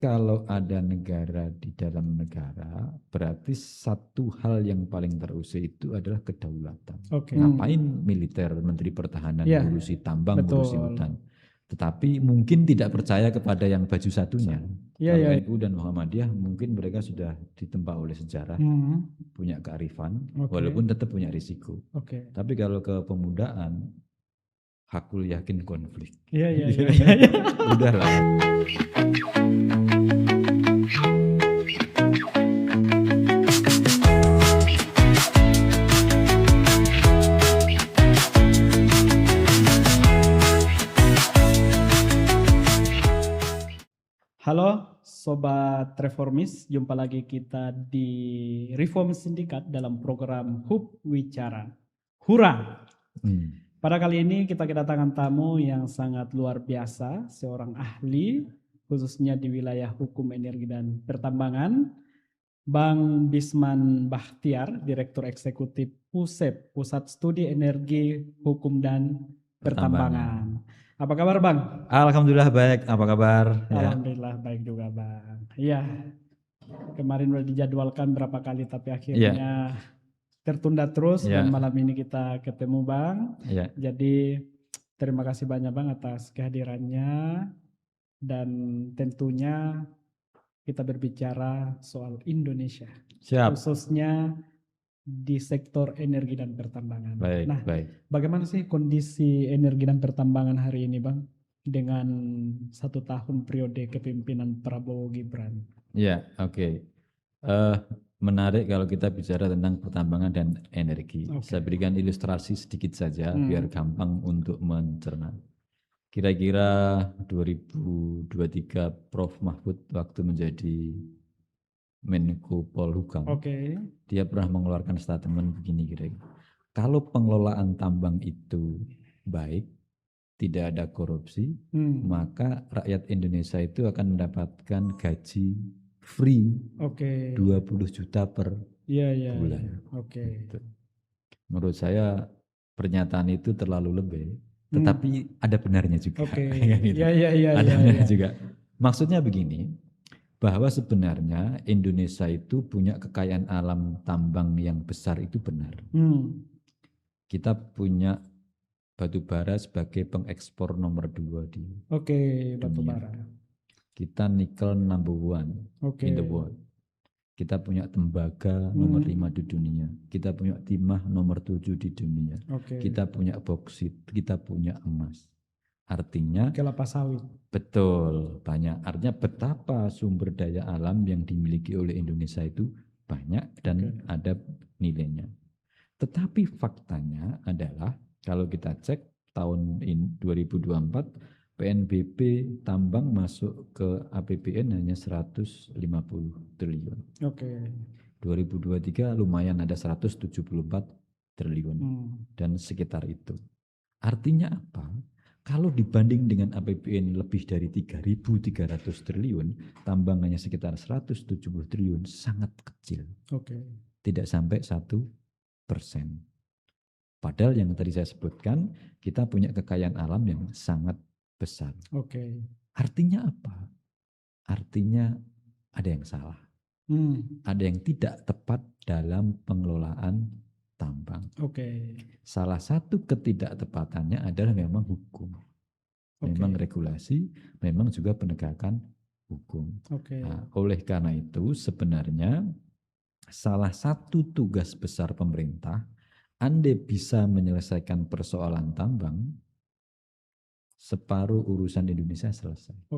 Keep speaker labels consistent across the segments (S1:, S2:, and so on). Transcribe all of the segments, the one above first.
S1: Kalau ada negara di dalam negara, berarti satu hal yang paling terusik itu adalah kedaulatan.
S2: Oke.
S1: Ngapain militer, menteri pertahanan
S2: Ya,
S1: ngurusi tambang, ngurusi
S2: betul.
S1: hutan. Tetapi mungkin tidak percaya kepada yang baju satunya.
S2: Iya,
S1: Kalau
S2: iya.
S1: NU dan Muhammadiyah mungkin mereka sudah ditempa oleh sejarah,
S2: Hmm,
S1: punya kearifan,
S2: Oke.
S1: walaupun tetap punya risiko.
S2: Oke.
S1: Tapi kalau kepemudaan, hakul yakin konflik.
S2: Iya, iya, iya, iya, iya.
S1: Udahlah.
S2: Halo Sobat Reformis, jumpa lagi kita di Reform Sindikat dalam program Hub Wicara. Hura! Pada kali ini kita kedatangan tamu yang sangat luar biasa, seorang ahli khususnya di wilayah hukum energi dan pertambangan, Bang Bisman Bahtiar, Direktur Eksekutif PUSEP, Pusat Studi Energi, Hukum dan Pertambangan. Apa kabar Bang?
S1: Alhamdulillah baik, apa kabar? Ya.
S2: Alhamdulillah baik juga Bang. Iya, kemarin udah dijadwalkan berapa kali tapi akhirnya tertunda terus dan malam ini kita ketemu Bang.
S1: Ya.
S2: Jadi terima kasih banyak Bang atas kehadirannya dan tentunya kita berbicara soal Indonesia.
S1: Siap.
S2: Khususnya di sektor energi dan pertambangan.
S1: Baik,
S2: nah,
S1: baik.
S2: bagaimana sih kondisi energi dan pertambangan hari ini Bang? Dengan 1 tahun periode kepemimpinan Prabowo Gibran.
S1: Ya, oke. Menarik kalau kita bicara tentang pertambangan dan energi. Saya berikan ilustrasi sedikit saja biar gampang untuk mencerna. Kira-kira 2023 Prof. Mahfud waktu menjadi Menko Polhukam, dia pernah mengeluarkan statement begini kira-kira. Kalau pengelolaan tambang itu baik, tidak ada korupsi, maka rakyat Indonesia itu akan mendapatkan gaji free 20 juta per bulan. Gitu. Menurut saya pernyataan itu terlalu lebih, tetapi ada benarnya juga. Gitu. Ada benarnya juga. Maksudnya begini, bahwa sebenarnya Indonesia itu punya kekayaan alam tambang yang besar itu benar. Kita punya batu bara sebagai pengekspor nomor 2 di
S2: batu bara.
S1: Kita nikel number 1 in the world. Kita punya tembaga nomor 5 di dunia. Kita punya timah nomor 7 di dunia. Kita punya boksit, kita punya emas. Artinya
S2: kelapa sawit.
S1: Betul, banyak. Artinya betapa sumber daya alam yang dimiliki oleh Indonesia itu banyak dan ada nilainya. Tetapi faktanya adalah kalau kita cek tahun 2024 PNBP tambang masuk ke APBN hanya 150 triliun. 2023 lumayan ada 174 triliun dan sekitar itu. Artinya apa? Kalau dibanding dengan APBN lebih dari 3.300 triliun, tambangannya sekitar 170 triliun, sangat kecil. Tidak sampai 1%. Padahal yang tadi saya sebutkan, kita punya kekayaan alam yang sangat besar. Artinya apa? Artinya ada yang salah. Ada yang tidak tepat dalam pengelolaan tambang. Salah satu ketidaktepatannya adalah memang hukum, memang regulasi, memang juga penegakan hukum. Nah, oleh karena itu sebenarnya salah satu tugas besar pemerintah, andai bisa menyelesaikan persoalan tambang, separuh urusan Indonesia selesai.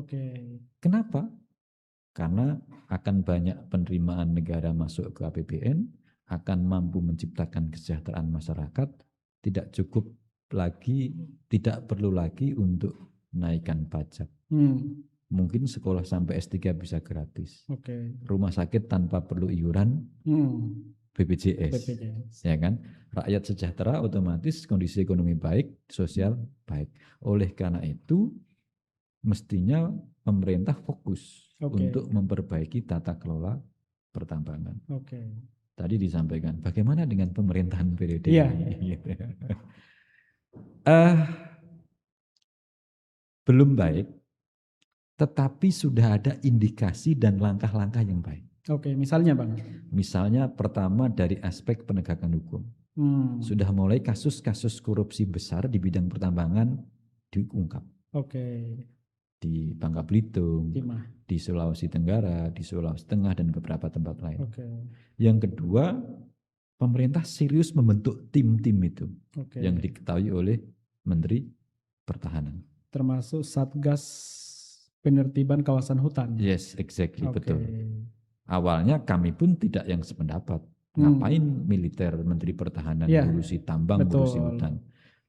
S1: Kenapa? Karena akan banyak penerimaan negara masuk ke APBN, akan mampu menciptakan kesejahteraan masyarakat, tidak cukup lagi, tidak perlu lagi untuk naikkan pajak. Mungkin sekolah sampai S3 bisa gratis. Rumah sakit tanpa perlu iuran BPJS. Ya kan? Rakyat sejahtera otomatis kondisi ekonomi baik, sosial baik. Oleh karena itu mestinya pemerintah fokus untuk memperbaiki tata kelola pertambangan. Tadi disampaikan, bagaimana dengan pemerintahan periode ini? Belum baik, tetapi sudah ada indikasi dan langkah-langkah yang baik.
S2: Oke, misalnya Bang.
S1: Misalnya pertama dari aspek penegakan hukum. Sudah mulai kasus-kasus korupsi besar di bidang pertambangan diungkap.
S2: Oke.
S1: Di Bangka Belitung,
S2: Timah.
S1: di Sulawesi Tenggara, di Sulawesi Tengah dan beberapa tempat lain.
S2: Oke.
S1: Yang kedua, pemerintah serius membentuk tim-tim itu
S2: Oke.
S1: yang diketahui oleh Menteri Pertahanan.
S2: Termasuk Satgas Penertiban Kawasan Hutan.
S1: Yes, exactly,
S2: Oke.
S1: betul. Awalnya kami pun tidak yang sependapat. Ngapain militer, Menteri Pertahanan ngurusi tambang, ngurusi hutan.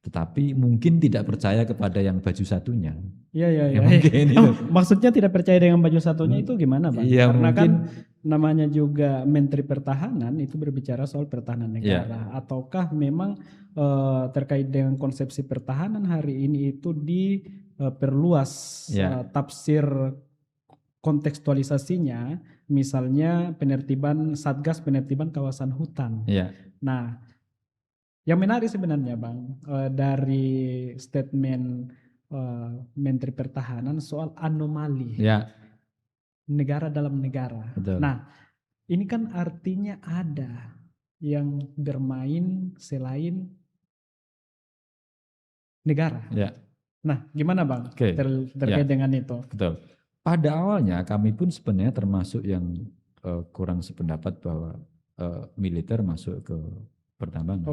S1: Tetapi mungkin tidak percaya kepada yang baju satunya.
S2: Iya.
S1: Mungkin itu.
S2: Maksudnya tidak percaya dengan baju satunya itu gimana Bang?
S1: Iya,
S2: Karena
S1: mungkin,
S2: kan namanya juga Menteri Pertahanan itu berbicara soal pertahanan negara. Ataukah memang terkait dengan konsepsi pertahanan hari ini itu diperluas tafsir kontekstualisasinya, misalnya Satgas Penertiban Kawasan Hutan. Nah, yang menarik sebenarnya Bang, dari statement Menteri Pertahanan soal anomali negara dalam negara.
S1: Betul.
S2: Nah, ini kan artinya ada yang bermain selain negara. Nah, gimana Bang terkait dengan itu?
S1: Betul. Pada awalnya kami pun sebenarnya termasuk yang kurang sependapat bahwa militer masuk ke pertambangan.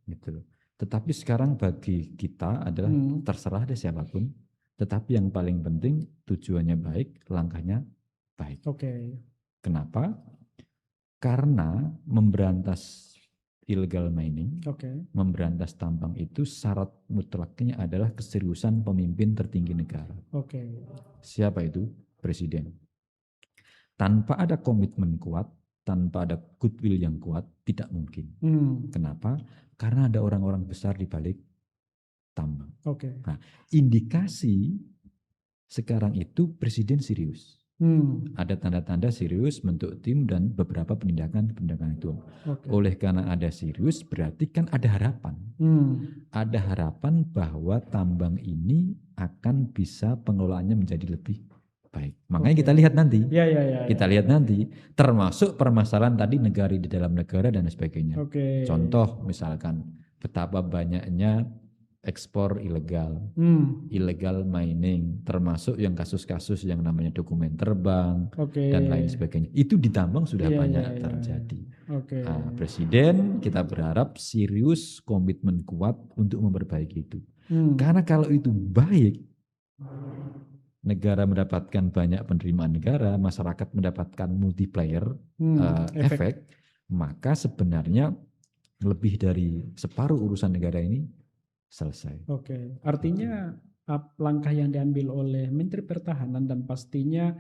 S1: Gitu. Tetapi sekarang bagi kita adalah terserah deh siapapun. Tetapi yang paling penting tujuannya baik, langkahnya baik. Kenapa? Karena memberantas illegal mining, memberantas tambang itu syarat mutlaknya adalah keseriusan pemimpin tertinggi negara. Siapa itu? Presiden. Tanpa ada komitmen kuat, tanpa ada goodwill yang kuat, tidak mungkin. Kenapa? Karena ada orang-orang besar di balik tambang. Nah, indikasi sekarang itu Presiden serius. Ada tanda-tanda serius bentuk tim dan beberapa penindakan itu. Oleh karena ada serius berarti kan ada harapan. Ada harapan bahwa tambang ini akan bisa pengelolaannya menjadi lebih baik. Makanya kita lihat nanti. Kita lihat nanti termasuk permasalahan tadi negara di dalam negara dan sebagainya. Contoh misalkan betapa banyaknya ekspor ilegal, illegal mining, termasuk yang kasus-kasus yang namanya dokumen terbang dan lain sebagainya. Itu di tambang sudah banyak terjadi. Nah, Presiden kita berharap serius, komitmen kuat untuk memperbaiki itu. Karena kalau itu baik, negara mendapatkan banyak penerimaan negara, masyarakat mendapatkan multiplier efek, maka sebenarnya lebih dari separuh urusan negara ini selesai.
S2: Artinya langkah yang diambil oleh Menteri Pertahanan dan pastinya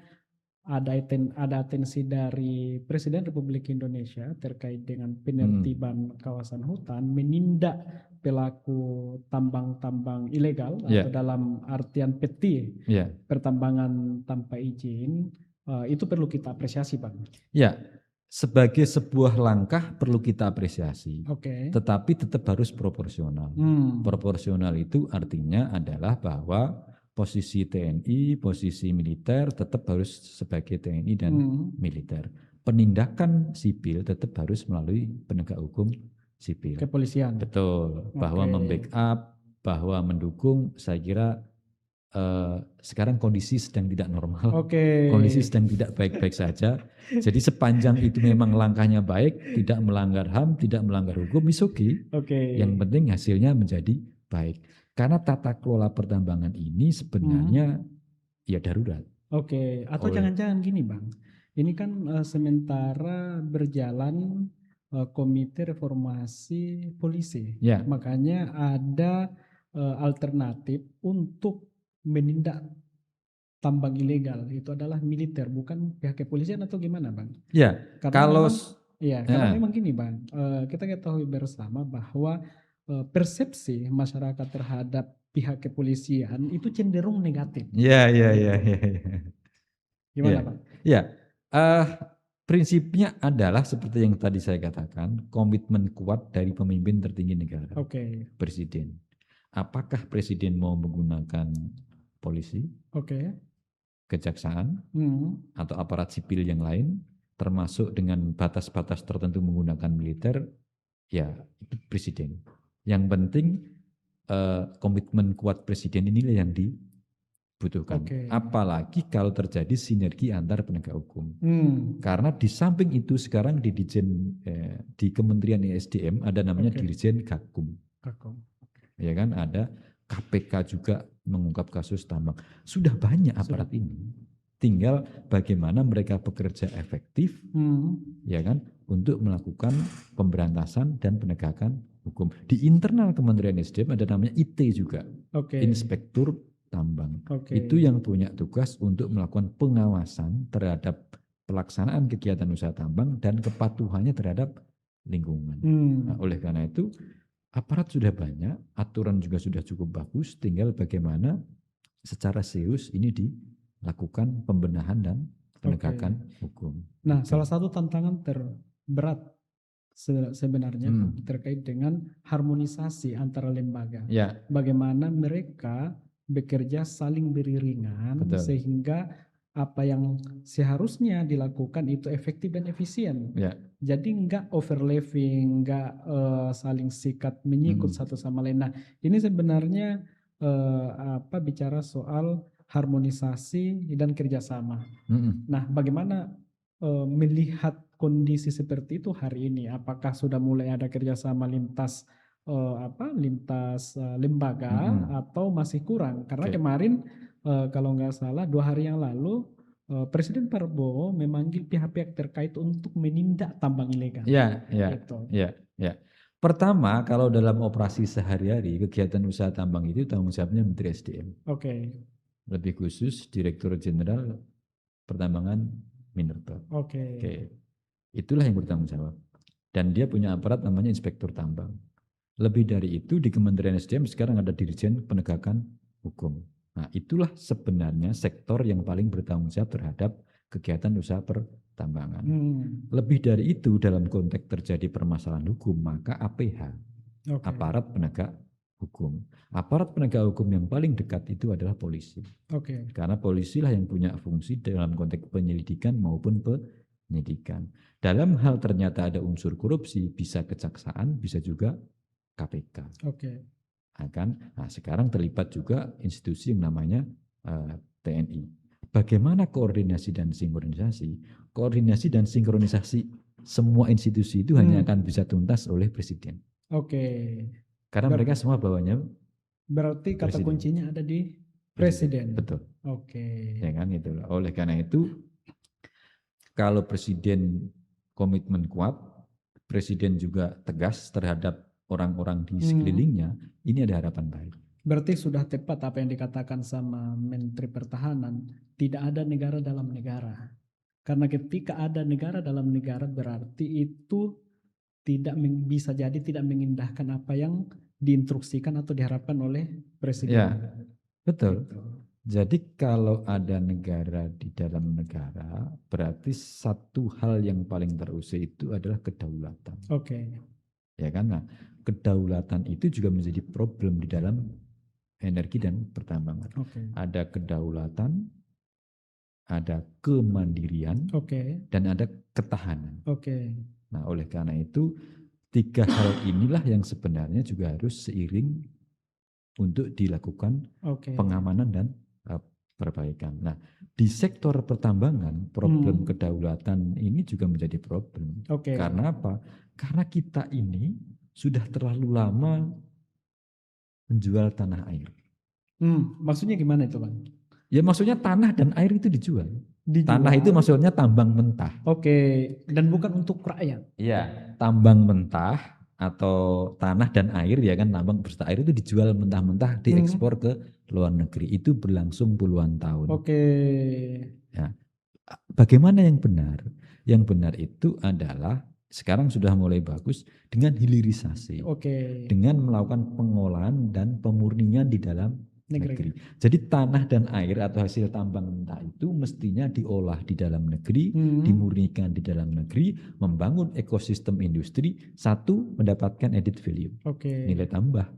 S2: ada atensi dari Presiden Republik Indonesia terkait dengan penertiban kawasan hutan, menindak pelaku tambang-tambang ilegal atau dalam artian peti pertambangan tanpa izin, itu perlu kita apresiasi Bang.
S1: Sebagai sebuah langkah perlu kita apresiasi, tetapi tetap harus proporsional. Proporsional itu artinya adalah bahwa posisi TNI, posisi militer tetap harus sebagai TNI dan militer. Penindakan sipil tetap harus melalui penegak hukum sipil.
S2: Kepolisian.
S1: Betul, bahwa membackup, bahwa mendukung, saya kira sekarang kondisi sedang tidak normal, kondisi sedang tidak baik-baik saja. Jadi sepanjang itu memang langkahnya baik, tidak melanggar HAM, tidak melanggar hukum, is okay. Yang penting hasilnya menjadi baik. Karena tata kelola pertambangan ini sebenarnya ya darurat.
S2: Atau jangan-jangan gini Bang, ini kan sementara berjalan Komite Reformasi Polisi, makanya ada alternatif untuk menindak tambang ilegal itu adalah militer, bukan pihak kepolisian atau gimana Bang? Karena memang gini Bang, kita ketahui bersama bahwa persepsi masyarakat terhadap pihak kepolisian itu cenderung negatif. Gimana Bang?
S1: Prinsipnya adalah seperti yang tadi saya katakan, komitmen kuat dari pemimpin tertinggi negara, Presiden. Apakah Presiden mau menggunakan polisi? kejaksaan atau aparat sipil yang lain, termasuk dengan batas-batas tertentu menggunakan militer, ya itu presiden. Yang penting komitmen kuat presiden inilah yang dibutuhkan. Apalagi kalau terjadi sinergi antar penegak hukum. Karena di samping itu sekarang di di Kementerian ESDM ada namanya Dirjen Gakum. Ya kan, ada KPK juga mengungkap kasus tambang. Sudah banyak aparat ini. Tinggal bagaimana mereka bekerja efektif, ya kan, untuk melakukan pemberantasan dan penegakan hukum. Di internal Kementerian SDM ada namanya IT juga, Inspektur Tambang. Itu yang punya tugas untuk melakukan pengawasan terhadap pelaksanaan kegiatan usaha tambang dan kepatuhannya terhadap lingkungan. Nah, oleh karena itu aparat sudah banyak, aturan juga sudah cukup bagus, tinggal bagaimana secara serius ini dilakukan pembenahan dan penegakan hukum.
S2: Nah, salah satu tantangan terberat sebenarnya terkait dengan harmonisasi antara lembaga. Bagaimana mereka bekerja saling beriringan sehingga apa yang seharusnya dilakukan itu efektif dan efisien. Jadi enggak overlapping, enggak saling sikat menyikut satu sama lain. Nah, ini sebenarnya bicara soal harmonisasi dan kerjasama. Nah, bagaimana melihat kondisi seperti itu hari ini? Apakah sudah mulai ada kerjasama lintas lembaga atau masih kurang? Karena kemarin kalau nggak salah 2 hari yang lalu Presiden Prabowo memanggil pihak-pihak terkait untuk menindak tambang ilegal.
S1: Ya. Pertama, kalau dalam operasi sehari-hari kegiatan usaha tambang itu tanggung jawabnya Menteri SDM. Lebih khusus Direktur Jenderal Pertambangan Minerba. Itulah yang bertanggung jawab. Dan dia punya aparat namanya Inspektur Tambang. Lebih dari itu di Kementerian SDM sekarang ada Dirjen Penegakan Hukum. Nah, itulah sebenarnya sektor yang paling bertanggung jawab terhadap kegiatan usaha pertambangan. Lebih dari itu dalam konteks terjadi permasalahan hukum, maka APH, aparat penegak hukum. Aparat penegak hukum yang paling dekat itu adalah polisi. Karena polisilah yang punya fungsi dalam konteks penyelidikan maupun penyidikan. Dalam hal ternyata ada unsur korupsi, bisa kejaksaan, bisa juga KPK. Nah, sekarang terlibat juga institusi yang namanya TNI. Bagaimana koordinasi dan sinkronisasi? Koordinasi dan sinkronisasi semua institusi itu hanya akan bisa tuntas oleh presiden. Karena mereka semua bawahnya.
S2: Berarti kata kuncinya ada di presiden.
S1: Betul. Ya kan, itulah. Oleh karena itu, kalau presiden komitmen kuat, presiden juga tegas terhadap orang-orang di sekelilingnya, ini ada harapan baik.
S2: Berarti sudah tepat apa yang dikatakan sama Menteri Pertahanan, tidak ada negara dalam negara. Karena ketika ada negara dalam negara berarti itu bisa jadi tidak mengindahkan apa yang diinstruksikan atau diharapkan oleh presiden.
S1: Ya, betul. Jadi kalau ada negara di dalam negara, berarti satu hal yang paling terusik itu adalah kedaulatan. Ya kan, nah, kedaulatan itu juga menjadi problem di dalam energi dan pertambangan. Ada kedaulatan, ada kemandirian, dan ada ketahanan. Nah, oleh karena itu 3 hal inilah yang sebenarnya juga harus seiring untuk dilakukan pengamanan dan perbaikan. Nah, di sektor pertambangan problem kedaulatan ini juga menjadi problem. Karena apa? Karena kita ini sudah terlalu lama menjual tanah air.
S2: Maksudnya gimana itu, Bang?
S1: Ya maksudnya tanah dan air itu dijual. Tanah itu maksudnya tambang mentah.
S2: Dan bukan untuk rakyat.
S1: Iya, tambang mentah atau tanah dan air, ya kan, tambang beserta air itu dijual mentah-mentah, diekspor ke luar negeri. Itu berlangsung puluhan tahun. Ya. Bagaimana yang benar? Yang benar itu adalah sekarang sudah mulai bagus dengan hilirisasi, dengan melakukan pengolahan dan pemurnian di dalam negeri. Jadi tanah dan air atau hasil tambang mentah itu mestinya diolah di dalam negeri, dimurnikan di dalam negeri, membangun ekosistem industri, satu mendapatkan added value, nilai tambah.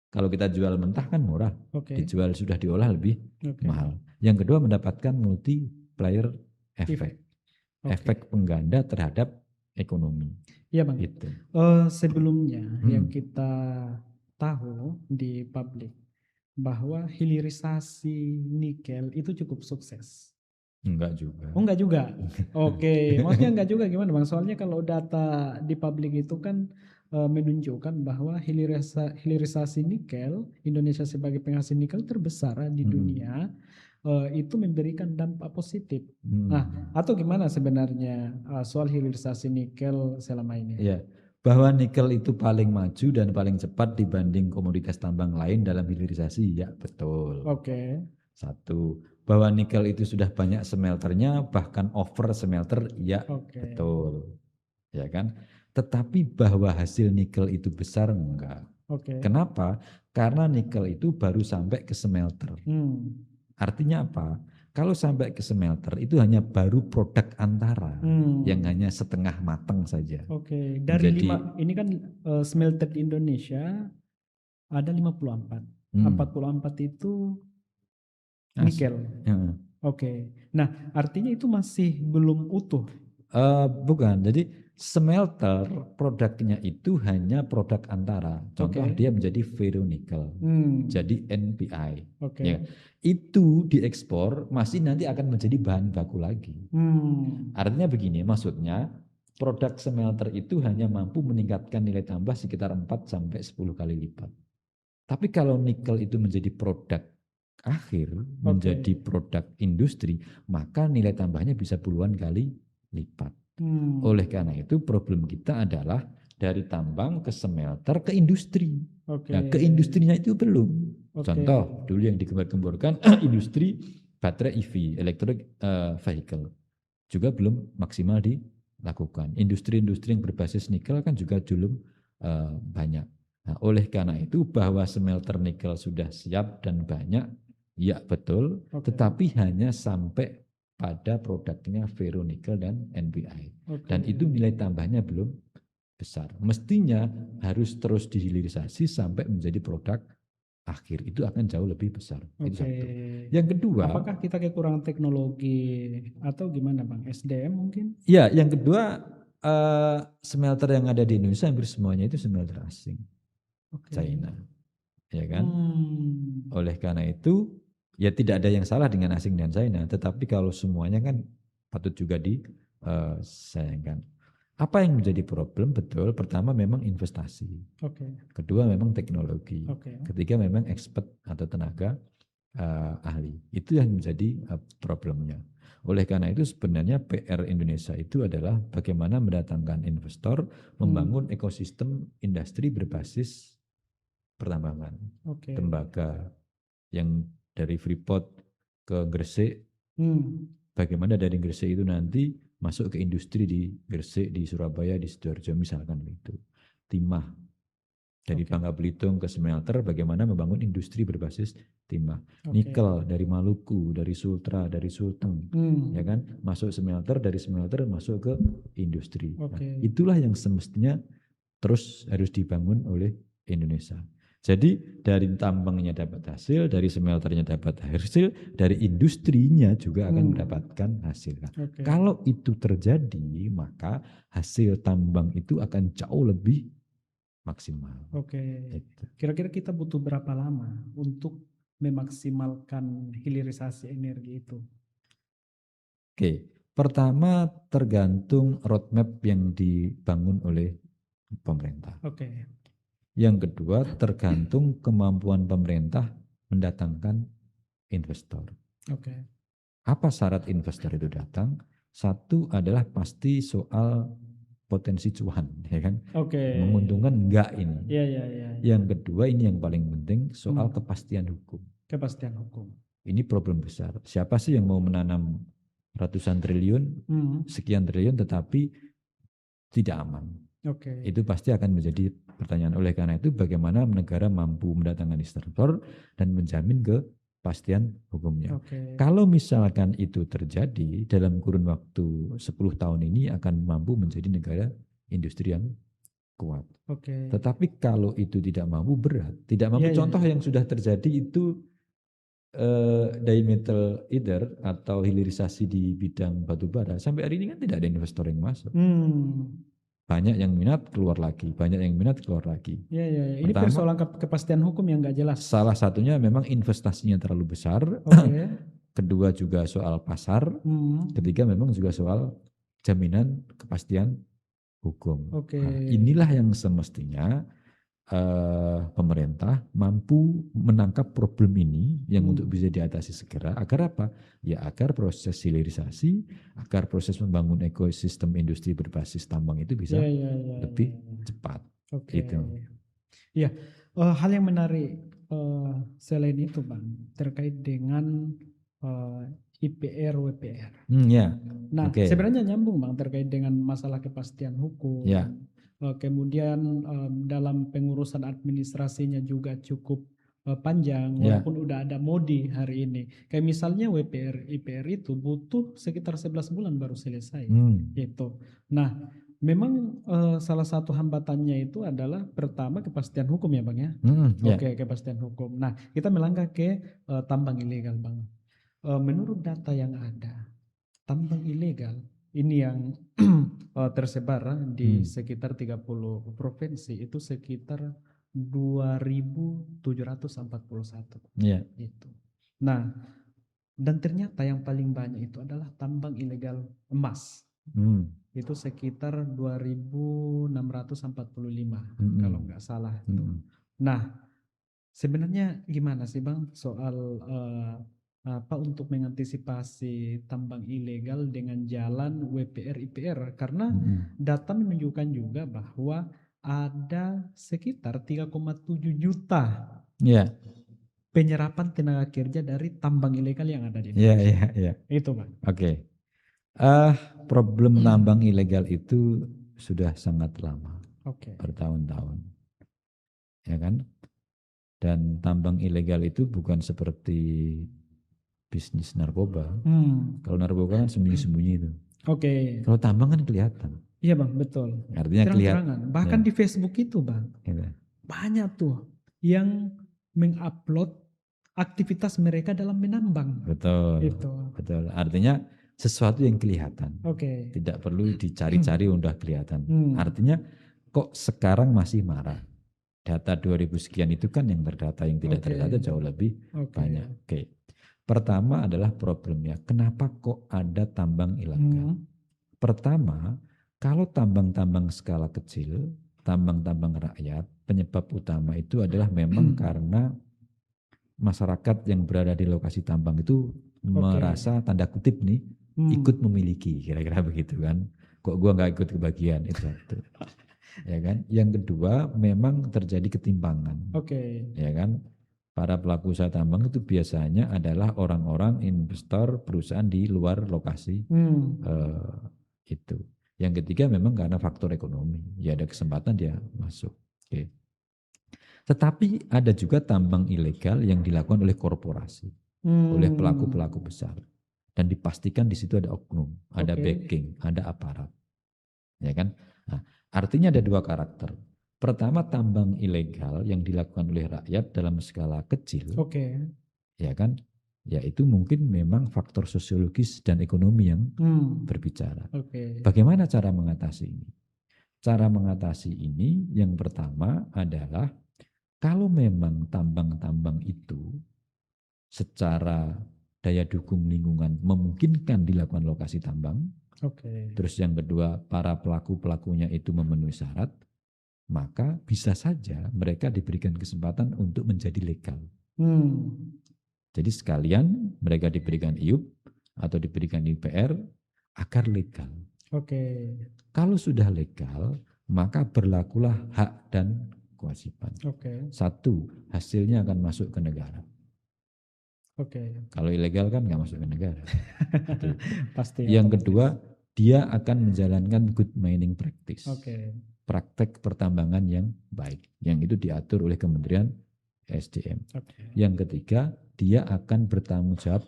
S1: Kalau kita jual mentah kan murah,
S2: Oke.
S1: dijual sudah diolah lebih
S2: Oke.
S1: mahal. Yang kedua mendapatkan multiplier
S2: Oke.
S1: efek pengganda terhadap ekonomi.
S2: Iya Bang.
S1: Gitu.
S2: Sebelumnya yang kita tahu di publik bahwa hilirisasi nikel itu cukup sukses.
S1: Enggak juga.
S2: Oh enggak juga. Oke, maksudnya enggak juga gimana Bang? Soalnya kalau data di publik itu kan menunjukkan bahwa hilirisasi nikel, Indonesia sebagai penghasil nikel terbesar di dunia, itu memberikan dampak positif. Nah, atau gimana sebenarnya soal hilirisasi nikel selama ini?
S1: Iya, bahwa nikel itu paling maju dan paling cepat dibanding komoditas tambang lain dalam hilirisasi, ya betul.
S2: Oke.
S1: Satu, bahwa nikel itu sudah banyak smelternya, bahkan over smelter, ya betul. Ya kan? Tetapi bahwa hasil nikel itu besar, enggak. Kenapa? Karena nikel itu baru sampai ke smelter. Artinya apa? Kalau sampai ke smelter itu hanya baru produk antara yang hanya setengah matang saja.
S2: Oke, dari ini kan smelter di Indonesia ada 54. 44 itu nikel. Oke. Nah, artinya itu masih belum utuh.
S1: Bukan, jadi smelter produknya itu hanya produk antara. Contoh dia menjadi ferronikel, jadi NPI. Ya, itu diekspor masih nanti akan menjadi bahan baku lagi. Artinya begini, maksudnya produk smelter itu hanya mampu meningkatkan nilai tambah sekitar 4 sampai 10 kali lipat. Tapi kalau nikel itu menjadi produk akhir, menjadi produk industri, maka nilai tambahnya bisa puluhan kali lipat. Oleh karena itu problem kita adalah dari tambang ke smelter ke industri. Nah, ke industrinya itu belum. Contoh dulu yang digembar-gemborkan industri baterai EV, electric vehicle, juga belum maksimal dilakukan. Industri-industri yang berbasis nikel kan juga belum banyak. Nah, oleh karena itu bahwa smelter nikel sudah siap dan banyak, ya betul, tetapi hanya sampai pada produknya ferronikel dan NPI. Dan itu nilai tambahnya belum besar. Mestinya harus terus dihilirisasi sampai menjadi produk akhir. Itu akan jauh lebih besar. Itu satu. Yang kedua,
S2: apakah kita kekurangan teknologi atau gimana Bang? SDM mungkin?
S1: Ya, yang kedua smelter yang ada di Indonesia hampir semuanya itu smelter asing. China. Ya kan? Oleh karena itu ya tidak ada yang salah dengan asing dan China, tetapi kalau semuanya kan patut juga disayangkan. Apa yang menjadi problem? Betul, pertama memang investasi. Kedua memang teknologi. Ketiga memang expert atau tenaga ahli. Itu yang menjadi problemnya. Oleh karena itu sebenarnya PR Indonesia itu adalah bagaimana mendatangkan investor, membangun ekosistem industri berbasis pertambangan, tembaga, yang dari Freeport ke Gresik, bagaimana dari Gresik itu nanti masuk ke industri di Gresik, di Surabaya, di Sidoarjo misalkan itu. Timah, dari Bangka Belitung ke smelter, bagaimana membangun industri berbasis timah. Nikel dari Maluku, dari Sultra, dari Sulteng, ya kan, masuk smelter, dari smelter masuk ke industri. Nah, itulah yang semestinya terus harus dibangun oleh Indonesia. Jadi dari tambangnya dapat hasil, dari smelternya dapat hasil, dari industrinya juga akan mendapatkan hasil. Kalau itu terjadi, maka hasil tambang itu akan jauh lebih maksimal.
S2: Kira-kira kita butuh berapa lama untuk memaksimalkan hilirisasi energi itu?
S1: Pertama tergantung roadmap yang dibangun oleh pemerintah. Yang kedua tergantung kemampuan pemerintah mendatangkan investor. Apa syarat investor itu datang? Satu adalah pasti soal potensi cuan, ya kan? Menguntungkan enggak ini. Yang kedua ini yang paling penting soal kepastian hukum. Ini problem besar. Siapa sih yang mau menanam ratusan triliun, sekian triliun tetapi tidak aman? Itu pasti akan menjadi pertanyaan. Oleh karena itu bagaimana negara mampu mendatangkan investor dan menjamin kepastian hukumnya. Kalau misalkan itu terjadi dalam kurun waktu 10 tahun ini akan mampu menjadi negara industri yang kuat.
S2: Oke.
S1: Tetapi kalau itu tidak mampu, berat. Tidak mampu,
S2: Iya,
S1: contoh
S2: iya.
S1: yang sudah terjadi itu dimetal either atau hilirisasi di bidang batu bara. Sampai hari ini kan tidak ada investor yang masuk. Banyak yang minat, keluar lagi. Banyak yang minat, keluar lagi.
S2: Iya, iya. Ini
S1: Pertama,
S2: persoalan kepastian hukum yang nggak jelas.
S1: salah satunya memang investasinya terlalu besar.
S2: Oke.
S1: Kedua juga soal pasar. Ketiga memang juga soal jaminan kepastian hukum.
S2: Oke.
S1: Nah, inilah yang semestinya pemerintah mampu menangkap problem ini yang untuk bisa diatasi segera. Agar apa? Ya agar proses hilirisasi, agar proses membangun ekosistem industri berbasis tambang itu bisa lebih cepat.
S2: Oke.
S1: Gitu.
S2: Iya, hal yang menarik selain itu Bang, terkait dengan IPR, WPR.
S1: Ya.
S2: Nah, sebenarnya nyambung Bang terkait dengan masalah kepastian hukum.
S1: Ya.
S2: Kemudian dalam pengurusan administrasinya juga cukup panjang, walaupun udah ada modi hari ini. Kayak misalnya WPR, IPR itu butuh sekitar 11 bulan baru selesai. Gitu. Nah, memang salah satu hambatannya itu adalah pertama kepastian hukum ya Bang ya. Oke, kepastian hukum. Nah, kita melangkah ke tambang ilegal Bang. Menurut data yang ada, tambang ilegal ini yang tersebar di sekitar 30 provinsi itu sekitar 2.741. Itu. Nah, dan ternyata yang paling banyak itu adalah tambang ilegal emas. Itu sekitar 2.645 kalau nggak salah. Nah, sebenarnya gimana sih Bang soal apa untuk mengantisipasi tambang ilegal dengan jalan WPR IPR, karena data menunjukkan juga bahwa ada sekitar 3,7 juta penyerapan tenaga kerja dari tambang ilegal yang ada di Indonesia. Itu Bang.
S1: Oke. Problem tambang ilegal itu sudah sangat lama. Bertahun-tahun. Ya kan? Dan tambang ilegal itu bukan seperti bisnis narkoba. Kalau narkoba kan sembunyi-sembunyi itu. Kalau tambang kan kelihatan.
S2: Iya Bang, betul.
S1: Artinya
S2: kelihatan. Bahkan di Facebook itu Bang, banyak tuh yang mengupload aktivitas mereka dalam menambang.
S1: Betul. Betul. Artinya sesuatu yang kelihatan. Tidak perlu dicari-cari udah kelihatan. Artinya kok sekarang masih marah. Data 2000 sekian itu kan yang terdata, yang tidak terdata jauh lebih banyak. Pertama adalah problemnya, kenapa kok ada tambang ilegal? Pertama, kalau tambang-tambang skala kecil, tambang-tambang rakyat, penyebab utama itu adalah memang karena masyarakat yang berada di lokasi tambang itu merasa tanda kutip nih ikut memiliki, kira-kira begitu kan. Kok gua nggak ikut kebagian, itu satu. Ya kan. Yang kedua, memang terjadi ketimpangan. Ya kan. Para pelaku usaha tambang itu biasanya adalah orang-orang investor perusahaan di luar lokasi itu. Yang ketiga memang karena faktor ekonomi, ya ada kesempatan dia masuk. Tetapi ada juga tambang ilegal yang dilakukan oleh korporasi, oleh pelaku-pelaku besar, dan dipastikan di situ ada oknum, ada backing, ada aparat, ya kan? Nah, artinya ada dua karakter. Pertama, tambang ilegal yang dilakukan oleh rakyat dalam skala kecil, ya kan? Ya itu mungkin memang faktor sosiologis dan ekonomi yang berbicara. Bagaimana cara mengatasi ini? Cara mengatasi ini yang pertama adalah kalau memang tambang-tambang itu secara daya dukung lingkungan memungkinkan dilakukan lokasi tambang, terus yang kedua para pelaku-pelakunya itu memenuhi syarat, maka bisa saja mereka diberikan kesempatan untuk menjadi legal. Jadi sekalian mereka diberikan IUP atau diberikan IPR agar legal. Kalau sudah legal, maka berlakulah hak dan kewajiban. Satu, hasilnya akan masuk ke negara. Kalau ilegal kan nggak masuk ke negara.
S2: Pasti.
S1: Yang kedua, dia akan menjalankan good mining practice. Praktek pertambangan yang baik, yang itu diatur oleh Kementerian SDM. Yang ketiga, dia akan bertanggung jawab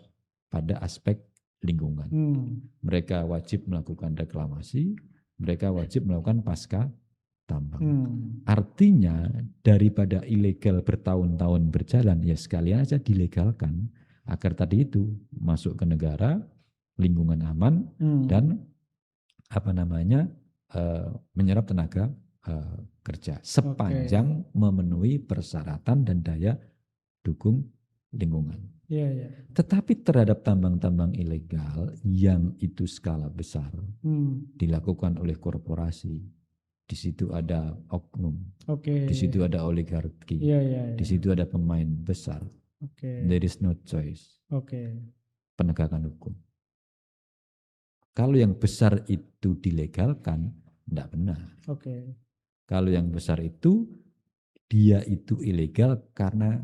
S1: pada aspek lingkungan. Mereka wajib melakukan reklamasi, mereka wajib melakukan pasca tambang. Artinya daripada ilegal bertahun-tahun berjalan, ya sekalian aja dilegalkan agar tadi itu masuk ke negara, lingkungan aman dan menyerap tenaga kerja sepanjang memenuhi persyaratan dan daya dukung lingkungan. Tetapi terhadap tambang-tambang ilegal yang itu skala besar dilakukan oleh korporasi, di situ ada oknum, di situ ada oligarki, di situ ada pemain besar. There is no choice. Penegakan hukum. Kalau yang besar itu dilegalkan, tidak benar. Kalau yang besar itu, dia itu ilegal karena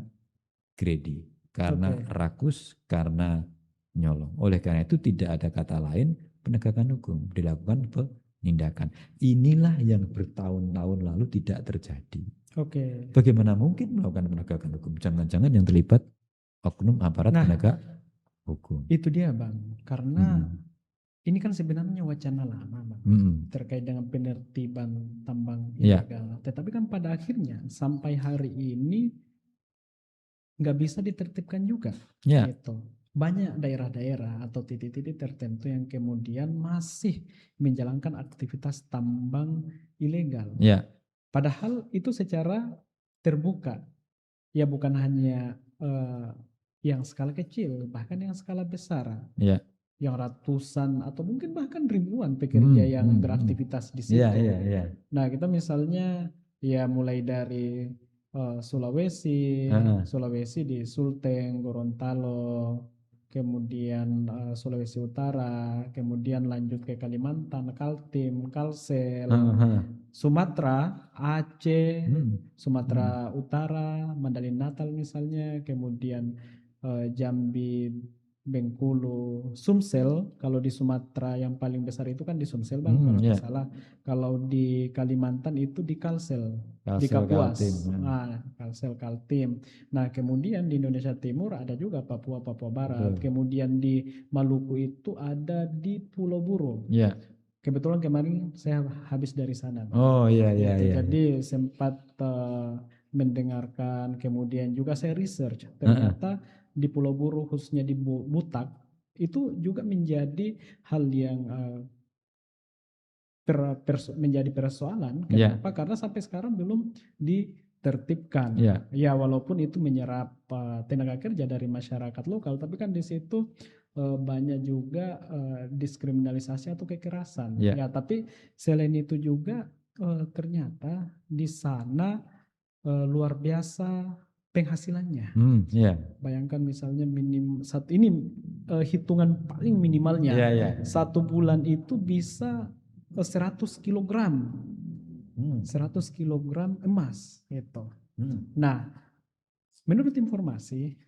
S1: greedy, karena rakus, karena nyolong. Oleh karena itu tidak ada kata lain, penegakan hukum, dilakukan penindakan. Inilah yang bertahun-tahun lalu tidak terjadi. Bagaimana mungkin melakukan penegakan hukum? Jangan-jangan yang terlibat oknum aparat penegak hukum.
S2: Itu dia Bang, karena ini kan sebenarnya wacana lama Bang, terkait dengan penertiban tambang ilegal. Tetapi kan pada akhirnya sampai hari ini nggak bisa ditertibkan juga. Gitu. Banyak daerah-daerah atau titik-titik tertentu yang kemudian masih menjalankan aktivitas tambang ilegal. Padahal itu secara terbuka. Ya bukan hanya yang skala kecil, bahkan yang skala besar. Yang ratusan atau mungkin bahkan ribuan pekerja yang beraktivitas di situ. Nah, kita misalnya ya mulai dari Sulawesi di Sulteng, Gorontalo, kemudian Sulawesi Utara, kemudian lanjut ke Kalimantan, Kaltim, Kalsel, Sumatera, Aceh, Sumatera Utara, Mandalika Natal misalnya, kemudian Jambi, Bengkulu, Sumsel. Kalau di Sumatera yang paling besar itu kan di Sumsel Bang, kalau tidak salah. Kalau di Kalimantan itu di Kalsel, di Kapuas. Kalsel, Kaltim. Nah, kemudian di Indonesia Timur ada juga Papua Barat. Kemudian di Maluku itu ada di Pulau Buru. Kebetulan kemarin saya habis dari sana. Jadi sempat mendengarkan, kemudian juga saya research. Ternyata di Pulau Buru khususnya di Butak itu juga menjadi hal yang menjadi persoalan. Kenapa? Karena sampai sekarang belum ditertibkan. Ya walaupun itu menyerap tenaga kerja dari masyarakat lokal, tapi kan di situ banyak juga diskriminalisasi atau kekerasan. Tapi selain itu juga ternyata di sana luar biasa penghasilannya. Bayangkan misalnya saat ini hitungan paling minimalnya 1 bulan itu bisa 100 kilogram 100 kilogram emas gitu. Nah, menurut informasi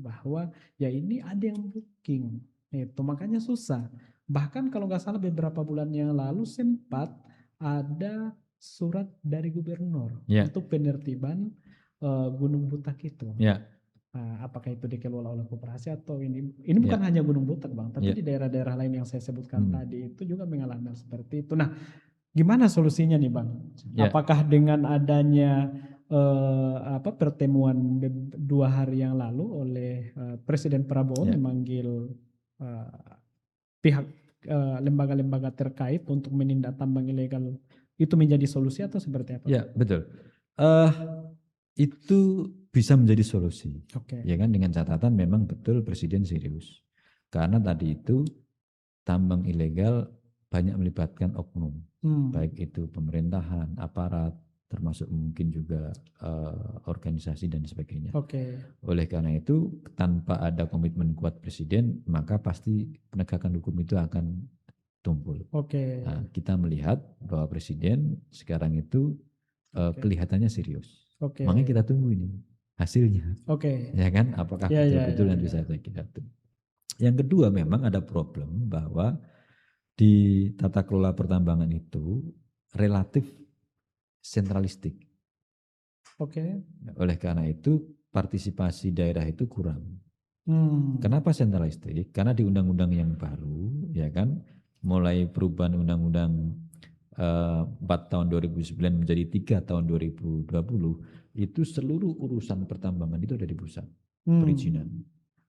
S2: bahwa ya ini ada yang booking itu, makanya susah. Bahkan kalau nggak salah beberapa bulan yang lalu sempat ada surat dari gubernur untuk penertiban Gunung Butak itu. Apakah itu dikelola oleh koperasi atau ini bukan hanya Gunung Butak Bang, tapi di daerah-daerah lain yang saya sebutkan tadi itu juga mengalami hal seperti itu. Nah, gimana solusinya nih Bang? Apakah dengan adanya pertemuan 2 hari yang lalu oleh Presiden Prabowo memanggil pihak lembaga-lembaga terkait untuk menindak tambang ilegal itu menjadi solusi atau seperti apa?
S1: Betul. Itu bisa menjadi solusi. Ya kan, dengan catatan memang betul Presiden serius. Karena tadi itu tambang ilegal banyak melibatkan oknum. Baik itu pemerintahan, aparat, termasuk mungkin juga organisasi dan sebagainya. Oleh karena itu tanpa ada komitmen kuat Presiden, maka pasti penegakan hukum itu akan tumpul. Nah, kita melihat bahwa Presiden sekarang itu kelihatannya serius. Makanya kita tunggu ini hasilnya. Ya kan, apakah betul-betul yang bisa kita tunggu. Yang kedua, memang ada problem bahwa di tata kelola pertambangan itu relatif sentralistik. Oleh karena itu partisipasi daerah itu kurang. Kenapa sentralistik? Karena di undang-undang yang baru, ya kan, mulai perubahan undang-undang 4 tahun 2009 menjadi 3 tahun 2020, itu seluruh urusan pertambangan itu ada di pusat perizinan.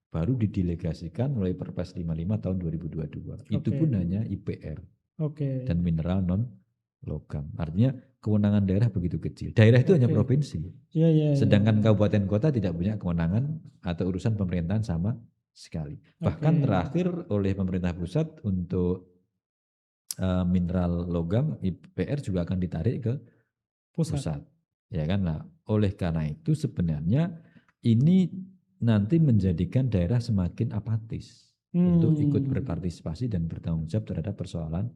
S1: Baru didelegasikan melalui Perpres 55 tahun 2022. Itu pun hanya IPR dan mineral non logam. Artinya kewenangan daerah begitu kecil. Daerah itu hanya provinsi. Sedangkan kabupaten kota tidak punya kewenangan atau urusan pemerintahan sama sekali. Bahkan terakhir oleh pemerintah pusat untuk mineral logam, IPR juga akan ditarik ke pusat. Ya kan? Nah, oleh karena itu sebenarnya ini nanti menjadikan daerah semakin apatis untuk ikut berpartisipasi dan bertanggung jawab terhadap persoalan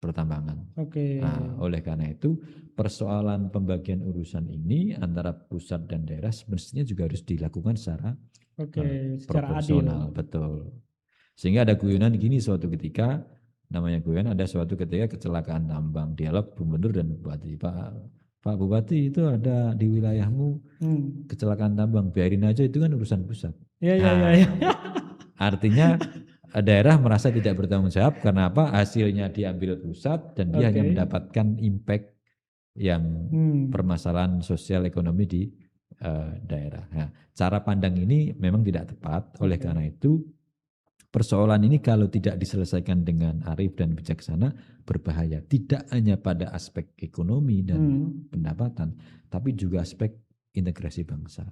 S1: pertambangan. Nah, oleh karena itu persoalan pembagian urusan ini antara pusat dan daerah semestinya juga harus dilakukan secara proporsional, betul. Sehingga ada guyonan gini suatu ketika, namanya guyonan, ada suatu ketika kecelakaan tambang, dialog gubernur dan bupati. Pak Bupati, itu ada di wilayahmu kecelakaan tambang, biarin aja, itu kan urusan pusat. Artinya daerah merasa tidak bertanggung jawab karena apa? Hasilnya diambil pusat dan dia hanya mendapatkan impact yang permasalahan sosial ekonomi di daerah. Nah, cara pandang ini memang tidak tepat. Oleh karena itu persoalan ini kalau tidak diselesaikan dengan arif dan bijaksana berbahaya. Tidak hanya pada aspek ekonomi dan pendapatan, tapi juga aspek integrasi bangsa.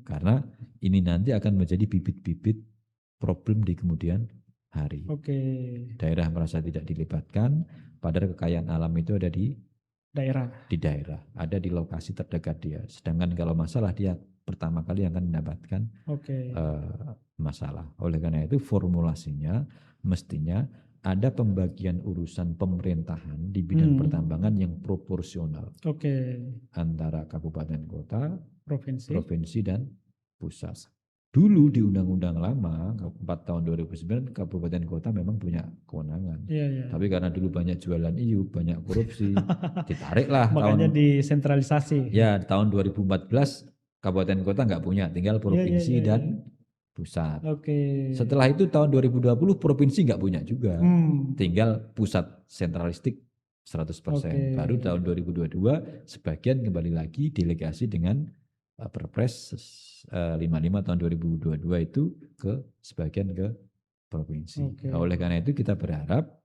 S1: Karena ini nanti akan menjadi bibit-bibit problem di kemudian hari. Daerah merasa tidak dilibatkan, padahal kekayaan alam itu ada di daerah, ada di lokasi terdekat dia. Sedangkan kalau masalah dia pertama kali akan mendapatkan masalah. Oleh karena itu formulasinya mestinya ada pembagian urusan pemerintahan di bidang pertambangan yang proporsional antara kabupaten kota, provinsi dan pusat. Dulu di undang-undang lama 4 tahun 2009 kabupaten kota memang punya kewenangan. Tapi karena dulu banyak jualan iup, banyak korupsi, ditariklah.
S2: Makanya disentralisasi.
S1: Ya, tahun 2014 kabupaten kota nggak punya, tinggal provinsi dan pusat. Setelah itu tahun 2020 provinsi nggak punya juga, tinggal pusat sentralistik 100%. Baru tahun 2022 sebagian kembali lagi delegasi dengan Perpres 55 tahun 2022 itu ke sebagian ke provinsi. Nah, oleh karena itu kita berharap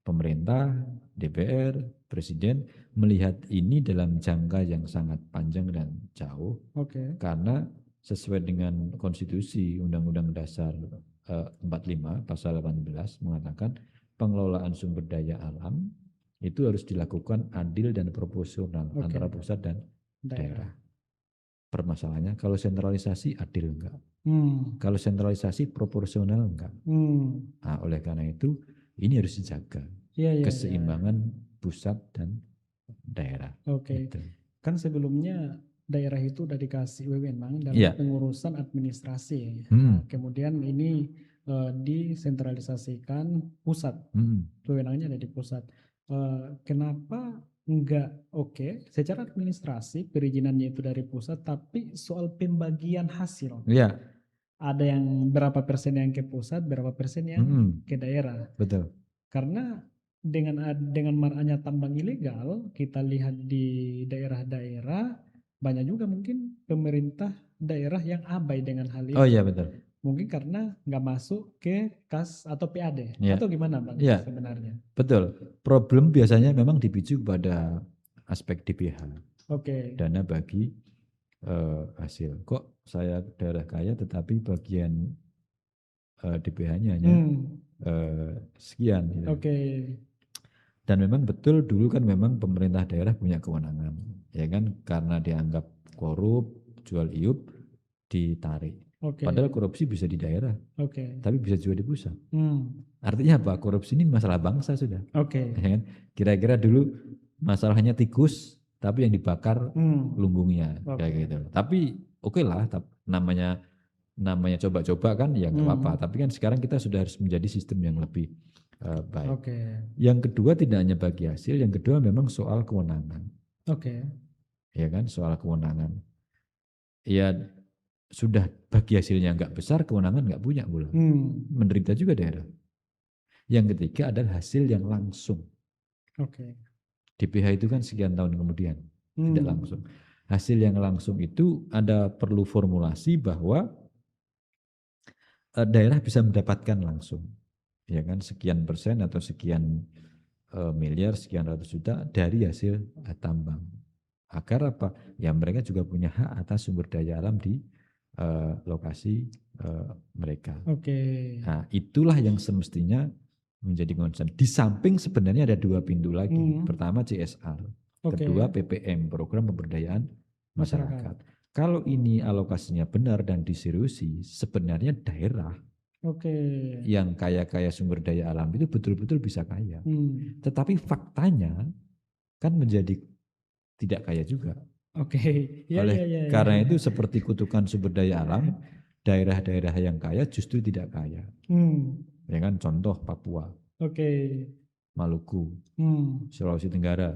S1: pemerintah, DPR, Presiden melihat ini dalam jangka yang sangat panjang dan jauh. Karena sesuai dengan konstitusi Undang-Undang Dasar 45 pasal 18 mengatakan pengelolaan sumber daya alam itu harus dilakukan adil dan proporsional antara pusat dan daerah. Permasalahannya kalau sentralisasi adil enggak? Kalau sentralisasi proporsional enggak? Nah, oleh karena itu ini harus dijaga keseimbangan pusat dan daerah. Gitu.
S2: Kan sebelumnya daerah itu udah dikasih wewenang dalam pengurusan administrasi. Kemudian ini disentralisasikan pusat. Wewenangnya ada di pusat. Kenapa enggak secara administrasi perizinannya itu dari pusat, tapi soal pembagian hasil ada yang berapa persen yang ke pusat, berapa persen yang ke daerah.
S1: Betul.
S2: Karena dengan maraknya tambang ilegal, kita lihat di daerah-daerah banyak juga mungkin pemerintah daerah yang abai dengan hal itu.
S1: Oh iya betul.
S2: Mungkin karena nggak masuk ke kas atau PAD atau gimana Bang sebenarnya?
S1: Betul. Problem biasanya memang dipicu pada aspek DBH. Dana bagi hasil. Kok saya daerah kaya tetapi bagian DBH-nya hanya sekian. Gitu. Dan memang betul dulu kan memang pemerintah daerah punya kewenangan, ya kan? Karena dianggap korup, jual iup, ditarik. Padahal korupsi bisa di daerah, tapi bisa juga di pusat. Artinya apa? Korupsi ini masalah bangsa sudah. Ya kan? Kira-kira dulu masalahnya tikus, tapi yang dibakar lumbungnya, kayak gitu. Tapi lah, namanya coba-coba kan, ya nggak apa-apa. Tapi kan sekarang kita sudah harus menjadi sistem yang lebih baik. Yang kedua tidak hanya bagi hasil, yang kedua memang soal kewenangan. Ya kan, soal kewenangan. Ya sudah bagi hasilnya nggak besar, kewenangan nggak punya pula. Menderita juga daerah. Yang ketiga adalah hasil yang langsung.
S2: Oke.
S1: DPH itu kan sekian tahun kemudian, tidak langsung. Hasil yang langsung itu ada perlu formulasi bahwa daerah bisa mendapatkan langsung, ya kan, sekian persen atau sekian miliar, sekian ratus juta dari hasil tambang. Agar apa? Ya mereka juga punya hak atas sumber daya alam di lokasi mereka.
S2: Oke.
S1: Nah, itulah yang semestinya menjadi concern. Di samping sebenarnya ada dua pintu lagi. Pertama CSR, kedua PPM, Program Pemberdayaan Masyarakat. Kalau ini alokasinya benar dan diseriusi, sebenarnya daerah yang kaya-kaya sumber daya alam itu betul-betul bisa kaya. Tetapi faktanya kan menjadi tidak kaya juga. Karena itu seperti kutukan sumber daya alam, daerah-daerah yang kaya justru tidak kaya. Ya kan, contoh Papua, Maluku, Sulawesi Tenggara,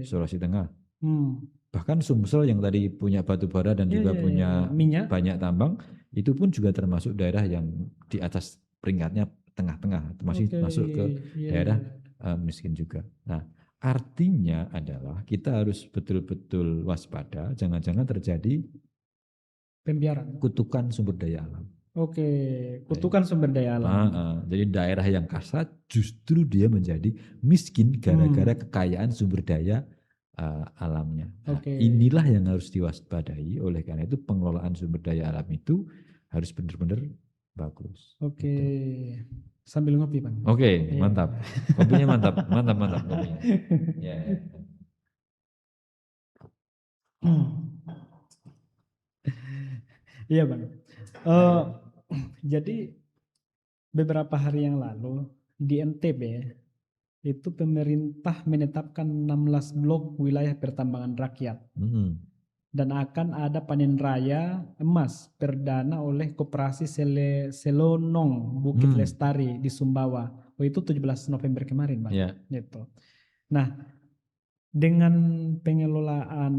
S1: Sulawesi Tengah. Bahkan Sumsel yang tadi punya batu bara dan juga punya minyak, banyak tambang, itu pun juga termasuk daerah yang di atas peringkatnya tengah-tengah, masih masuk ke daerah miskin juga. Nah, artinya adalah kita harus betul-betul waspada, jangan-jangan terjadi
S2: pembiaran,
S1: kutukan sumber daya alam.
S2: Kutukan sumber daya alam.
S1: Jadi daerah yang kasat justru dia menjadi miskin gara-gara kekayaan sumber daya alamnya. Nah, inilah yang harus diwaspadai. Oleh karena itu pengelolaan sumber daya alam itu harus benar-benar bagus.
S2: Gitu. Sambil ngopi, Bang.
S1: Mantap. Kopinya mantap, mantap kopinya. Ya.
S2: Iya, Bang. Jadi beberapa hari yang lalu di NTB itu pemerintah menetapkan 16 blok wilayah pertambangan rakyat. Dan akan ada panen raya emas perdana oleh Koperasi Selonong Bukit Lestari di Sumbawa. Itu 17 November kemarin, Bang. Gitu. Nah, dengan pengelolaan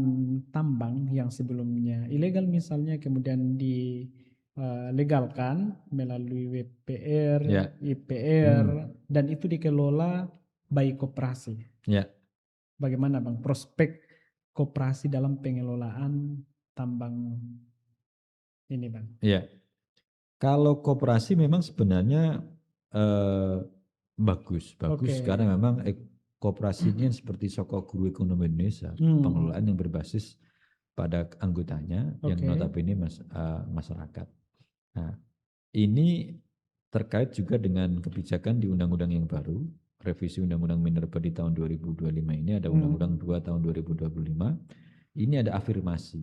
S2: tambang yang sebelumnya ilegal misalnya kemudian dilegalkan melalui WPR, IPR, dan itu dikelola by koperasi. Bagaimana, Bang, prospek koperasi dalam pengelolaan tambang ini, Bang?
S1: Kalau koperasi memang sebenarnya bagus karena memang koperasi ini seperti sokok guru ekonomi Indonesia, pengelolaan yang berbasis pada anggotanya yang notabene masyarakat. Nah, ini terkait juga dengan kebijakan di undang-undang yang baru, revisi Undang-Undang Minerba di tahun 2025 ini ada Undang-Undang 2 tahun 2025. Ini ada afirmasi.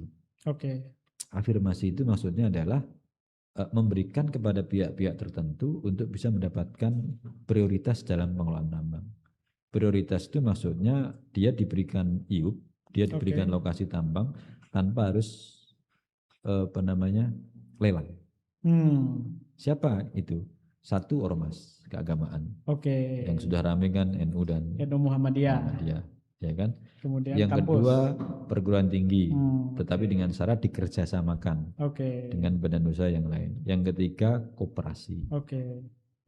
S1: Afirmasi itu maksudnya adalah memberikan kepada pihak-pihak tertentu untuk bisa mendapatkan prioritas dalam pengelolaan tambang. Prioritas itu maksudnya dia diberikan IUP, dia diberikan lokasi tambang tanpa harus lelang. Siapa itu? Satu, ormas keagamaan. Yang sudah ramai kan NU dan
S2: Muhammadiyah.
S1: Ya kan?
S2: Kemudian
S1: yang
S2: kampus.
S1: Kedua, perguruan tinggi, tetapi dengan syarat dikerjasamakan dengan badan usaha yang lain. Yang ketiga, koperasi.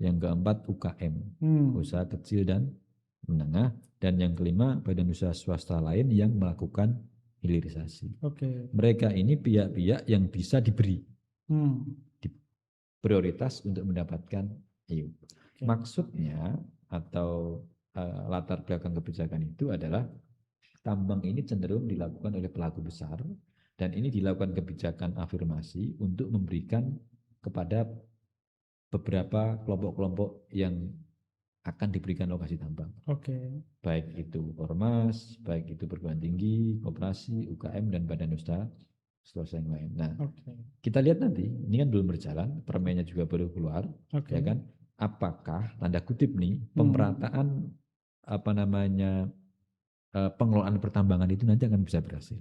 S1: Yang keempat, UKM, usaha kecil dan menengah. Dan yang kelima, badan usaha swasta lain yang melakukan hilirisasi. Mereka ini pihak-pihak yang bisa diberi prioritas untuk mendapatkan IUP. Maksudnya atau latar belakang kebijakan itu adalah tambang ini cenderung dilakukan oleh pelaku besar dan ini dilakukan kebijakan afirmasi untuk memberikan kepada beberapa kelompok-kelompok yang akan diberikan lokasi tambang. Baik itu ormas, baik itu perguruan tinggi, koperasi, UKM dan badan usaha swasta yang lain. Nah, kita lihat nanti, ini kan belum berjalan, permennya juga baru keluar, ya kan? Apakah tanda kutip nih pemerataan pengelolaan pertambangan itu nanti akan bisa berhasil?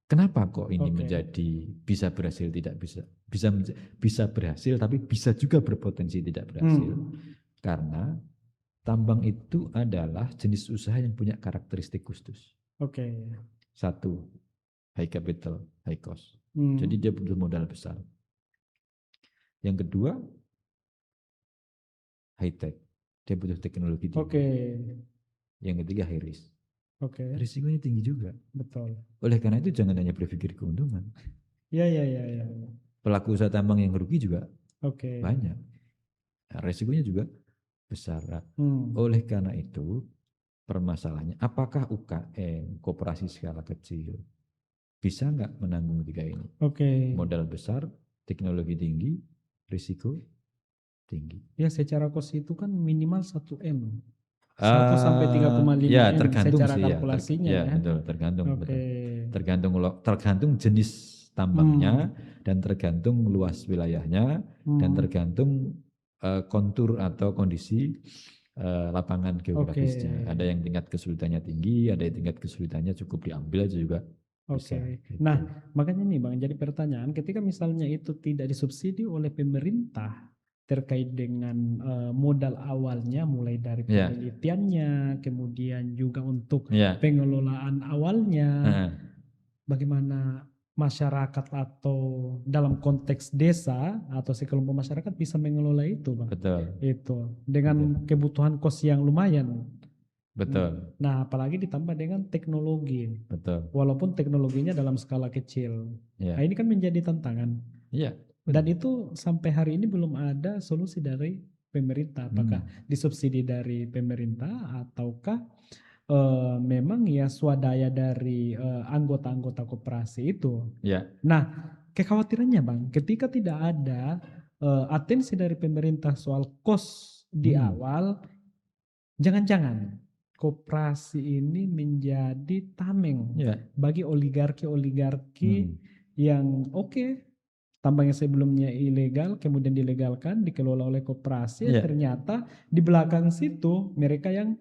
S1: Kenapa kok ini menjadi bisa berhasil tidak bisa berhasil tapi bisa juga berpotensi tidak berhasil? Karena tambang itu adalah jenis usaha yang punya karakteristik khusus. Satu, high capital, high cost. Jadi dia butuh modal besar. Yang kedua, high tech, dia butuh teknologi tinggi.
S2: Oke.
S1: Yang ketiga high risk.
S2: Oke.
S1: Risikonya tinggi juga.
S2: Betul.
S1: Oleh karena itu jangan hanya berpikir keuntungan.
S2: Ya.
S1: Pelaku usaha tambang yang rugi juga
S2: Oke.
S1: banyak. Nah, risikonya juga besar. Oleh karena itu permasalahannya, apakah UKM, koperasi skala kecil, bisa nggak menanggung tiga ini?
S2: Oke.
S1: Modal besar, teknologi tinggi, risiko tinggi.
S2: Ya secara kos itu kan minimal 1M. 1 sampai 3,5
S1: ya,
S2: M
S1: tergantung
S2: secara
S1: sih
S2: kalkulasinya
S1: ya.
S2: ya.
S1: Betul, tergantung.
S2: Oke.
S1: Betul. Tergantung jenis tambangnya dan tergantung luas wilayahnya dan tergantung kontur atau kondisi lapangan geografisnya. Ada yang tingkat kesulitannya tinggi, ada yang tingkat kesulitannya cukup diambil aja juga bisa. Gitu.
S2: Nah, makanya nih Bang, jadi pertanyaan, ketika misalnya itu tidak disubsidi oleh pemerintah terkait dengan modal awalnya, mulai dari penelitiannya, kemudian juga untuk pengelolaan awalnya, bagaimana masyarakat atau dalam konteks desa atau sekelompok masyarakat bisa mengelola itu, Bang?
S1: Betul.
S2: Itu dengan kebutuhan kos yang lumayan.
S1: Betul.
S2: Nah, apalagi ditambah dengan teknologi.
S1: Betul.
S2: Walaupun teknologinya dalam skala kecil. Nah, ini kan menjadi tantangan.
S1: Iya.
S2: Dan itu sampai hari ini belum ada solusi dari pemerintah. Apakah disubsidi dari pemerintah ataukah memang ya swadaya dari anggota-anggota koperasi itu. Nah, kekhawatirannya Bang, ketika tidak ada atensi dari pemerintah soal kos di awal, jangan-jangan koperasi ini menjadi tameng bagi oligarki-oligarki yang tambang yang sebelumnya ilegal kemudian dilegalkan, dikelola oleh koperasi, ternyata di belakang situ mereka yang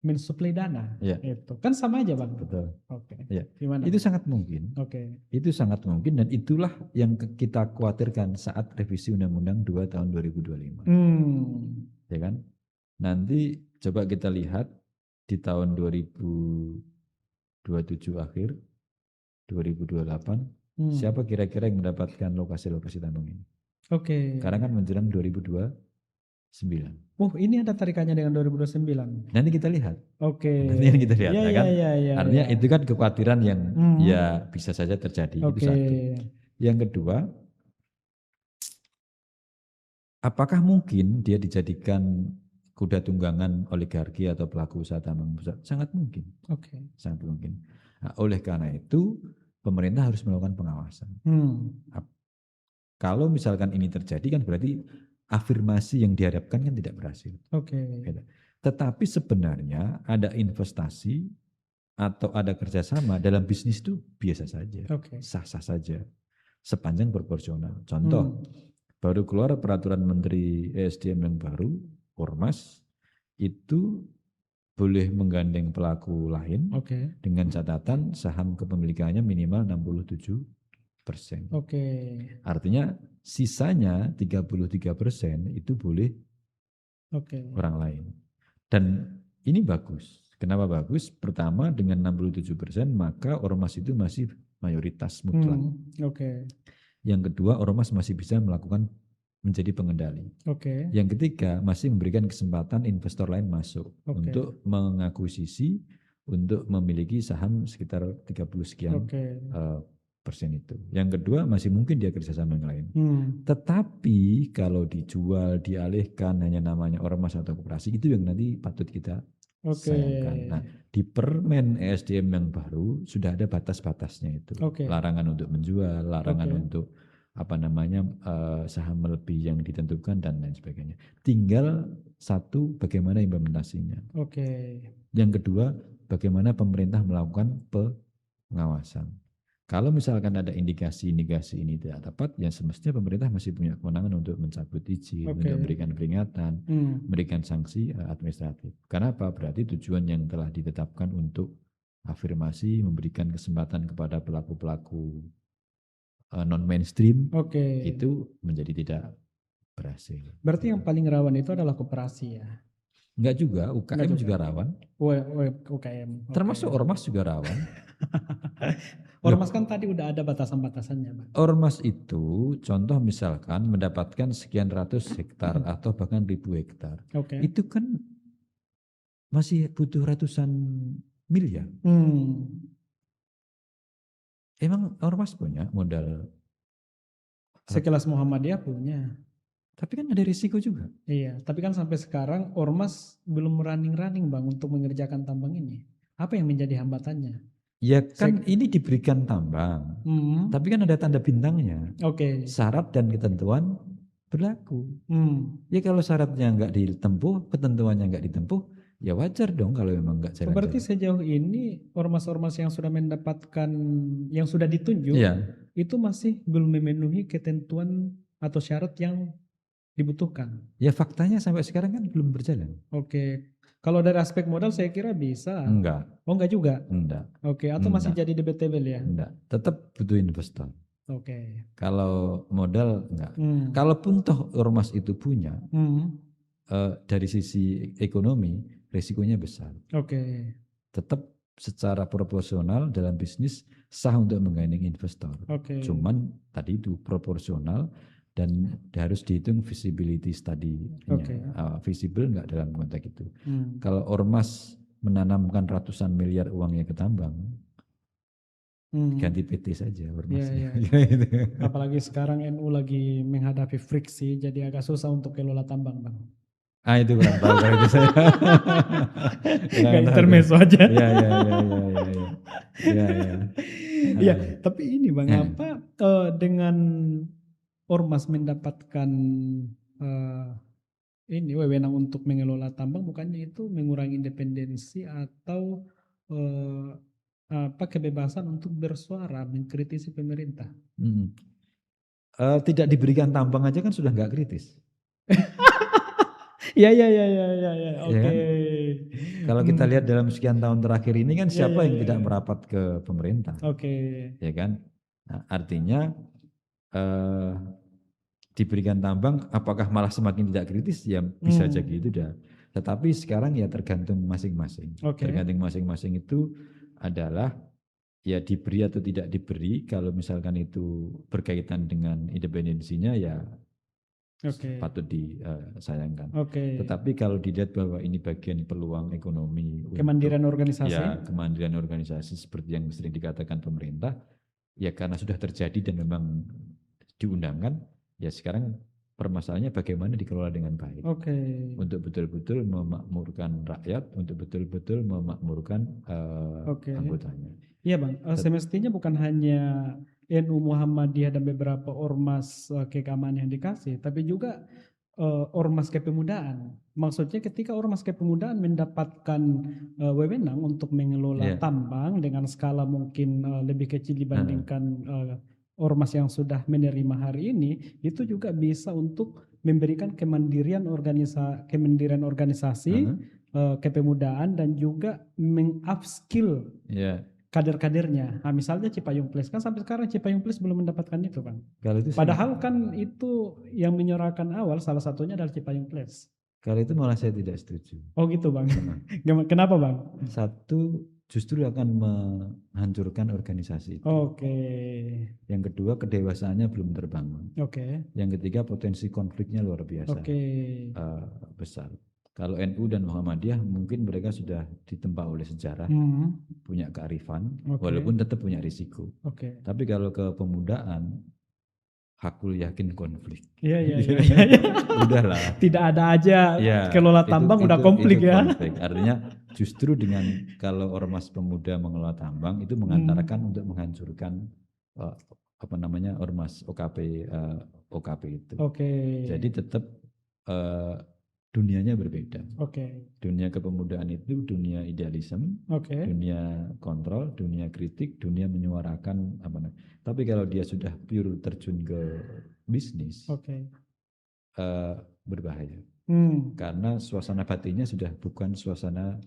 S2: mensuplai dana. Itu kan sama aja Bang.
S1: Betul.
S2: Gimana?
S1: Itu sangat mungkin. Itu sangat mungkin dan itulah yang kita khawatirkan saat revisi Undang-Undang 2 tahun 2025. Ya kan? Nanti coba kita lihat di tahun 2027 akhir, 2028, siapa kira-kira yang mendapatkan lokasi-lokasi tambang ini? Karena kan menjelang 2029.
S2: Ini ada tarikannya dengan 2029.
S1: Nanti kita lihat.
S2: Nanti
S1: kita lihat, kan? Artinya itu kan kekhawatiran yang ya bisa saja terjadi. Itu satu. Yang kedua, apakah mungkin dia dijadikan kuda tunggangan oligarki atau pelaku usaha tambang besar? Sangat mungkin. Sangat mungkin. Nah, oleh karena itu pemerintah harus melakukan pengawasan. Kalau misalkan ini terjadi kan berarti afirmasi yang diharapkan kan tidak berhasil. Tetapi sebenarnya ada investasi atau ada kerjasama dalam bisnis itu biasa saja, sah-sah saja, sepanjang proporsional. Contoh, baru keluar peraturan Menteri ESDM yang baru, Ormas, itu boleh menggandeng pelaku lain dengan catatan saham kepemilikannya minimal 67%. Artinya sisanya 33% itu boleh orang lain. Dan ini bagus. Kenapa bagus? Pertama dengan 67% maka ormas itu masih mayoritas mutlak. Yang kedua ormas masih bisa melakukan menjadi pengendali. Yang ketiga masih memberikan kesempatan investor lain masuk untuk mengakuisisi, untuk memiliki saham sekitar 30 sekian persen itu. Yang kedua masih mungkin dia kerjasama yang lain. Tetapi kalau dijual, dialihkan hanya namanya ormas atau koperasi, itu yang nanti patut kita sayangkan. Nah, di Permen ESDM yang baru sudah ada batas-batasnya itu. Larangan untuk menjual, larangan untuk saham lebih yang ditentukan dan lain sebagainya. Tinggal satu, bagaimana implementasinya. Yang kedua, bagaimana pemerintah melakukan pengawasan. Kalau misalkan ada indikasi-indikasi ini tidak tepat, ya semestinya pemerintah masih punya kewenangan untuk mencabut izin, untuk memberikan peringatan, memberikan sanksi administratif. Kenapa? Berarti tujuan yang telah ditetapkan untuk afirmasi, memberikan kesempatan kepada pelaku-pelaku non-mainstream itu menjadi tidak berhasil.
S2: Berarti yang paling rawan itu adalah koperasi ya?
S1: Enggak juga, UKM juga rawan.
S2: UKM.
S1: Termasuk ormas juga rawan.
S2: Ormas kan tadi udah ada batasan-batasannya, Bang.
S1: Ormas itu contoh misalkan mendapatkan sekian ratus hektar atau bahkan ribu hektar.
S2: Oke.
S1: Itu kan masih butuh ratusan miliar. Emang ormas punya modal?
S2: Sekelas Muhammadiyah punya.
S1: Tapi kan ada risiko juga.
S2: Iya, tapi kan sampai sekarang ormas belum running Bang untuk mengerjakan tambang ini. Apa yang menjadi hambatannya?
S1: Ya kan ini diberikan tambang, tapi kan ada tanda bintangnya.
S2: Oke.
S1: Syarat dan ketentuan berlaku. Ya kalau syaratnya nggak ditempuh, ketentuannya nggak ditempuh, ya wajar dong kalau memang nggak jalan.
S2: Berarti sejauh ini ormas-ormas yang sudah mendapatkan, yang sudah ditunjuk, itu masih belum memenuhi ketentuan atau syarat yang dibutuhkan.
S1: Ya faktanya sampai sekarang kan belum berjalan.
S2: Oke. Kalau dari aspek modal saya kira bisa.
S1: Enggak.
S2: Oh enggak juga?
S1: Enggak.
S2: Oke, atau masih jadi debatable ya?
S1: Enggak, tetap butuh investor.
S2: Oke.
S1: Kalau modal enggak. Kalaupun toh ormas itu punya, dari sisi ekonomi risikonya besar.
S2: Oke.
S1: Tetap secara proporsional dalam bisnis sah untuk menggandeng investor. Cuman tadi itu proporsional dan harus dihitung visibility study-nya. Visible enggak dalam konteks itu. Kalau ormas menanamkan ratusan miliar uangnya ke tambang, ganti PT saja ormasnya.
S2: Gitu. Apalagi sekarang NU lagi menghadapi friksi, jadi agak susah untuk kelola tambang, Bang.
S1: Itu kurang tahu kalau itu saya.
S2: Gak intermezzo aja. Iya, tapi ini Bang, apa dengan ormas mendapatkan ini wewenang untuk mengelola tambang, bukannya itu mengurangi independensi atau kebebasan untuk bersuara mengkritisi pemerintah?
S1: Tidak diberikan tambang aja kan sudah nggak kritis.
S2: Ya.
S1: Oke. Kalau kita lihat dalam sekian tahun terakhir ini kan siapa yang tidak merapat ke pemerintah?
S2: Oke.
S1: Ya kan. Nah, artinya diberikan tambang, apakah malah semakin tidak kritis? Ya bisa jadi itu dah. Tetapi sekarang ya tergantung masing-masing. Tergantung masing-masing itu adalah ya diberi atau tidak diberi. Kalau misalkan itu berkaitan dengan independensinya ya patut disayangkan. Tetapi kalau dilihat bahwa ini bagian peluang ekonomi,
S2: kemandirian organisasi,
S1: ya kemandirian organisasi seperti yang sering dikatakan pemerintah, ya karena sudah terjadi dan memang diundangkan, ya sekarang permasalahannya bagaimana dikelola dengan baik. Untuk betul-betul memakmurkan rakyat, untuk betul-betul memakmurkan anggotanya.
S2: Iya Bang, semestinya bukan hanya NU Muhammadiyah dan beberapa ormas keagamaan yang dikasih, tapi juga ormas kepemudaan. Maksudnya ketika ormas kepemudaan mendapatkan wewenang untuk mengelola tambang dengan skala mungkin lebih kecil dibandingkan ormas yang sudah menerima hari ini, itu juga bisa untuk memberikan kemandirian organisasi, kepemudaan, dan juga meng-upskill kader-kadernya. Nah, misalnya Cipayung Place, kan sampai sekarang Cipayung Place belum mendapatkan itu Bang. Padahal kan itu yang menyorakan awal salah satunya adalah Cipayung Place.
S1: Kalau itu malah saya tidak setuju.
S2: Oh gitu Bang. Kenapa Bang?
S1: Satu, justru akan menghancurkan organisasi itu. Yang kedua, kedewasaannya belum terbangun. Yang ketiga, potensi konfliknya luar biasa besar. Kalau NU dan Muhammadiyah mungkin mereka sudah ditempa oleh sejarah, punya kearifan, walaupun tetap punya risiko. Tapi kalau kepemudaan, hakul yakin konflik.
S2: Iya.
S1: Udahlah.
S2: Tidak ada aja kelola tambang udah konflik ya.
S1: Konflik. Artinya justru dengan kalau ormas pemuda mengelola tambang itu mengantarkan untuk menghancurkan ormas OKP itu. Jadi tetap dunianya berbeda. Dunia kepemudaan itu dunia idealisme, dunia kontrol, dunia kritik, dunia menyuarakan Tapi kalau dia sudah pure terjun ke bisnis, berbahaya. Karena suasana batinnya sudah bukan suasana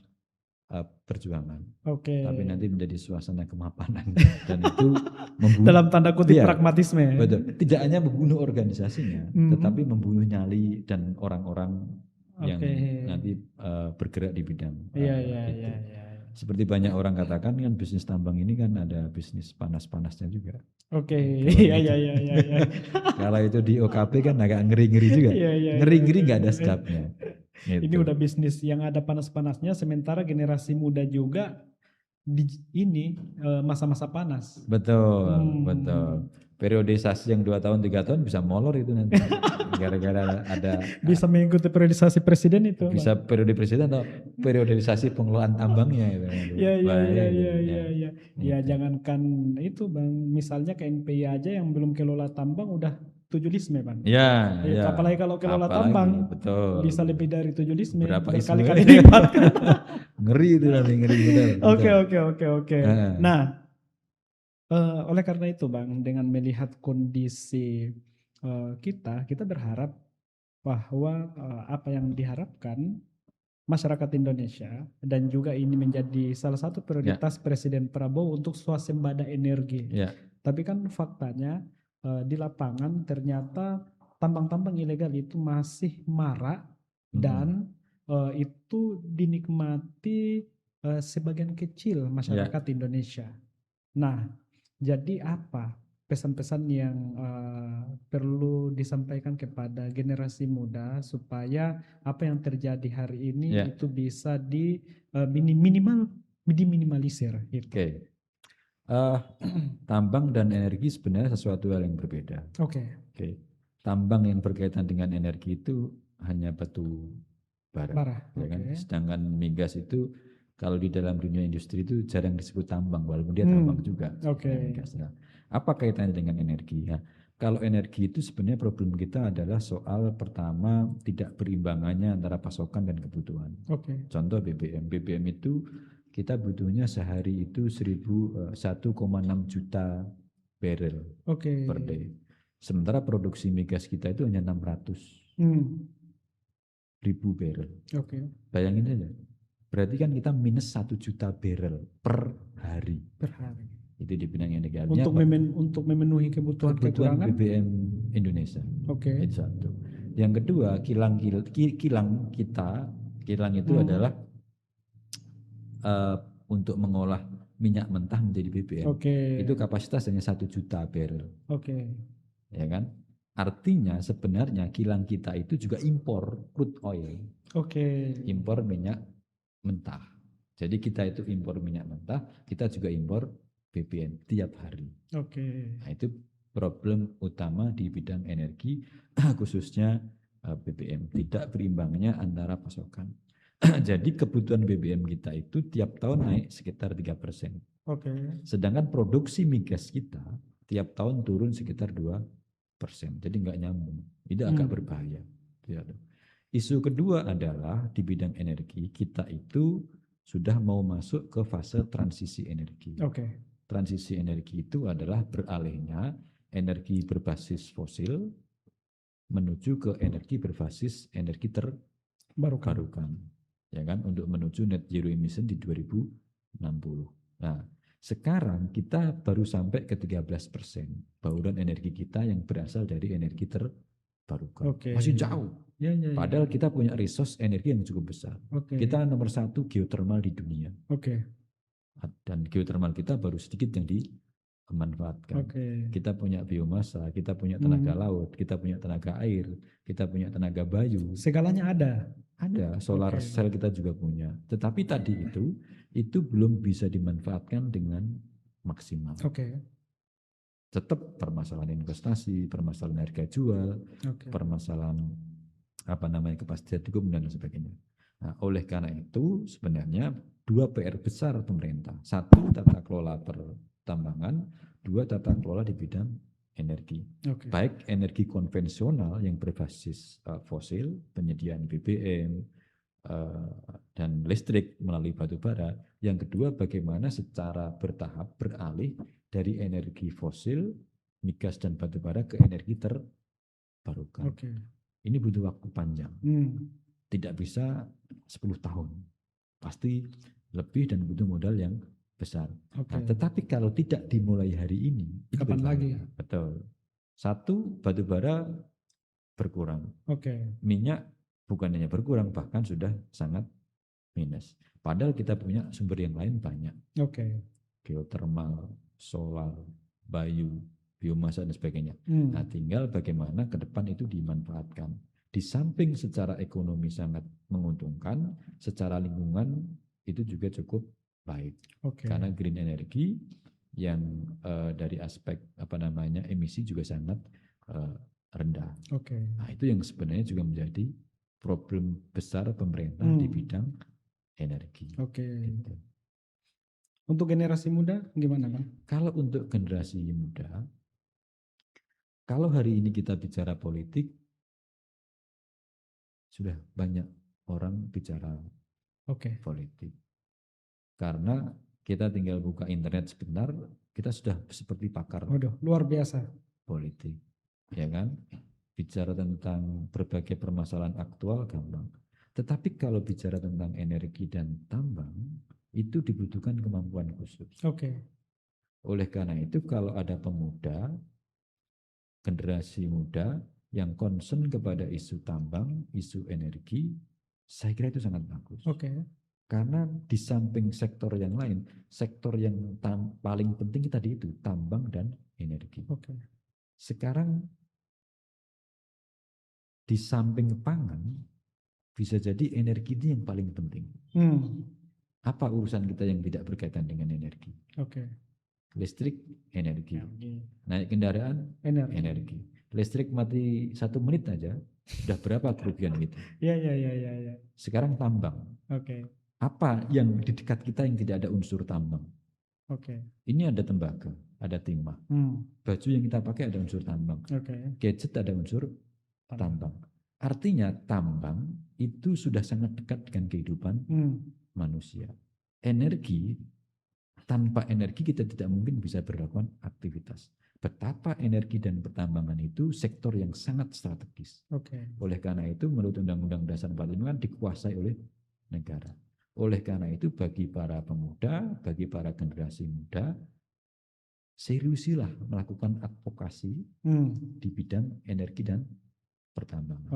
S1: perjuangan, tapi nanti menjadi suasana kemapanan dan itu membunuh,
S2: dalam tanda kutip pragmatisme.
S1: Betul. Tidak hanya membunuh organisasinya, tetapi membunuh nyali dan orang-orang yang nanti bergerak di bidang itu. seperti banyak orang katakan kan bisnis tambang ini kan ada bisnis panas-panasnya juga.
S2: Oke,
S1: Kalau
S2: iya
S1: itu-
S2: iya iya iya. Iya.
S1: Kalau itu di OKP kan agak ngeri-ngeri juga.
S2: Iya, iya,
S1: Ngeri-ngeri
S2: iya,
S1: nggak ada
S2: iya.
S1: sedapnya.
S2: Ini
S1: Gitu.
S2: udah bisnis yang ada panas-panasnya, sementara generasi muda juga di ini masa-masa panas.
S1: Betul,
S2: Hmm.
S1: betul. Periodisasi yang 2 tahun 3 tahun bisa molor itu nanti. Gara-gara ada
S2: Bisa mengikuti periodisasi presiden itu.
S1: bisa periode presiden atau periodisasi pengelolaan tambangnya itu.
S2: Iya iya
S1: Bahaya
S2: iya
S1: itu.
S2: iya iya iya. Ya
S1: Gitu.
S2: jangankan itu Bang, misalnya ke NPI aja yang belum kelola tambang udah 7 lisme Bang.
S1: Ya,
S2: Ya,
S1: ya.
S2: apalagi kalau kelola
S1: Apalagi,
S2: tambang
S1: betul.
S2: bisa lebih dari 7 lisme,
S1: Berapa
S2: berkali-kali
S1: isme?
S2: lipat.
S1: Ngeri itu nanti, ngeri betul.
S2: Oke
S1: betul.
S2: oke oke oke.
S1: Heeh.
S2: Nah, oleh karena itu Bang, dengan melihat kondisi kita berharap bahwa apa yang diharapkan masyarakat Indonesia dan juga ini menjadi salah satu prioritas Presiden Prabowo untuk swasembada energi.
S1: Ya,
S2: Tapi kan faktanya di lapangan ternyata tambang-tambang ilegal itu masih marak dan itu dinikmati sebagian kecil masyarakat Indonesia. Nah, jadi apa pesan-pesan yang perlu disampaikan kepada generasi muda supaya apa yang terjadi hari ini
S1: Ya.
S2: itu bisa diminimalisir gitu.
S1: Oke. Tambang dan energi sebenarnya sesuatu hal yang berbeda.
S2: Oke.
S1: Oke. Tambang yang berkaitan dengan energi itu hanya batu bara, ya kan?
S2: Oke.
S1: Sedangkan migas itu kalau di dalam dunia industri itu jarang disebut tambang, walaupun dia tambang juga.
S2: Oke.
S1: Ya, migas. Nah, apa kaitannya dengan energi? Ya, kalau energi itu sebenarnya problem kita adalah soal pertama tidak berimbangannya antara pasokan dan kebutuhan.
S2: Oke.
S1: Contoh BBM. BBM itu kita butuhnya sehari itu 1,6 juta barrel
S2: Oke.
S1: per day. Sementara produksi migas kita itu hanya 600 ribu barrel.
S2: Oke.
S1: Bayangin aja. Berarti kan kita minus 1 juta barrel per hari.
S2: Per hari.
S1: Itu di bidang energi.
S2: Untuk memenuhi kebutuhan kekurangan
S1: BBM Indonesia.
S2: Oke.
S1: Itu satu. Yang kedua, kilang itu adalah untuk mengolah minyak mentah menjadi BBM.
S2: Oke.
S1: Itu kapasitas hanya 1 juta barrel.
S2: Oke.
S1: Ya kan? Artinya sebenarnya kilang kita itu juga impor crude oil.
S2: Oke.
S1: Impor minyak mentah. Jadi kita itu impor minyak mentah, kita juga impor BBM tiap hari.
S2: Oke.
S1: Nah, itu problem utama di bidang energi khususnya BBM, tidak berimbangnya antara pasokan. Jadi kebutuhan BBM kita itu tiap tahun naik sekitar 3%.
S2: Oke.
S1: Sedangkan produksi migas kita tiap tahun turun sekitar 2%. Jadi nggak nyambung. Itu agak berbahaya. Isu kedua adalah di bidang energi kita itu sudah mau masuk ke fase transisi energi.
S2: Oke.
S1: Transisi energi itu adalah beralihnya energi berbasis fosil menuju ke energi berbasis energi terbarukan. Ya kan, untuk menuju net zero emission di 2060. Nah, sekarang kita baru sampai ke 13% bauran energi kita yang berasal dari energi terbarukan.
S2: Oke.
S1: Masih jauh.
S2: Ya.
S1: Padahal kita punya resource energi yang cukup besar.
S2: Oke.
S1: Kita nomor 1 geothermal di dunia.
S2: Oke.
S1: Dan geothermal kita baru sedikit yang dimanfaatkan.
S2: Oke.
S1: Kita punya biomasa, kita punya tenaga laut, kita punya tenaga air, kita punya tenaga bayu.
S2: Segalanya ada.
S1: Ada, solar cell kita juga punya. Tetapi tadi itu belum bisa dimanfaatkan dengan maksimal.
S2: Oke.
S1: Tetap permasalahan investasi, permasalahan harga jual, permasalahan kepastian hukum dan sebagainya. Nah, oleh karena itu sebenarnya 2 PR besar pemerintah. 1, tata kelola pertambangan, 2, tata kelola di bidang energi. Baik energi konvensional yang berbasis fosil, penyediaan BBM dan listrik melalui batu bara. Yang kedua, bagaimana secara bertahap beralih dari energi fosil, migas dan batu bara ke energi terbarukan. Ini butuh waktu panjang. Tidak bisa 10 tahun. Pasti lebih dan butuh modal yang besar. Nah, tetapi kalau tidak dimulai hari ini,
S2: kapan lagi?
S1: Betul. 1, batu bara berkurang. Minyak bukan hanya berkurang, bahkan sudah sangat minus. Padahal kita punya sumber yang lain banyak.
S2: Oke.
S1: Geothermal, solar, bayu, biomasa dan sebagainya. Nah, tinggal bagaimana ke depan itu dimanfaatkan. Di samping secara ekonomi sangat menguntungkan, secara lingkungan itu juga cukup baik. Karena green energy yang dari aspek emisi juga sangat rendah. Nah, itu yang sebenarnya juga menjadi problem besar pemerintah di bidang energi. Gitu.
S2: Untuk generasi muda gimana, Bang?
S1: Kalau untuk generasi muda, kalau hari ini kita bicara politik, sudah banyak orang bicara politik. Karena kita tinggal buka internet sebentar, kita sudah seperti pakar.
S2: Luar biasa.
S1: Politik, ya kan? Bicara tentang berbagai permasalahan aktual gampang. Tetapi kalau bicara tentang energi dan tambang, itu dibutuhkan kemampuan khusus. Oleh karena itu kalau ada pemuda, generasi muda yang concern kepada isu tambang, isu energi, saya kira itu sangat bagus. Karena di samping sektor yang lain, sektor yang paling penting tadi itu tambang dan energi. Sekarang di samping pangan, bisa jadi energi ini yang paling penting. Apa urusan kita yang tidak berkaitan dengan energi? Listrik, energi. Naik kendaraan, energi. Listrik mati 1 menit aja, sudah berapa kerugian kita? Sekarang tambang. Apa yang di dekat kita yang tidak ada unsur tambang? Ini ada tembaga, ada timah. Baju yang kita pakai ada unsur tambang. Gadget ada unsur tambang. Artinya tambang itu sudah sangat dekat dengan kehidupan manusia. Energi, tanpa energi kita tidak mungkin bisa berlakukan aktivitas. Betapa energi dan pertambangan itu sektor yang sangat strategis. Oleh karena itu menurut Undang-Undang Dasar 45 kan dikuasai oleh negara. Oleh karena itu bagi para pemuda, bagi para generasi muda, seriusilah melakukan advokasi di bidang energi dan pertambangan.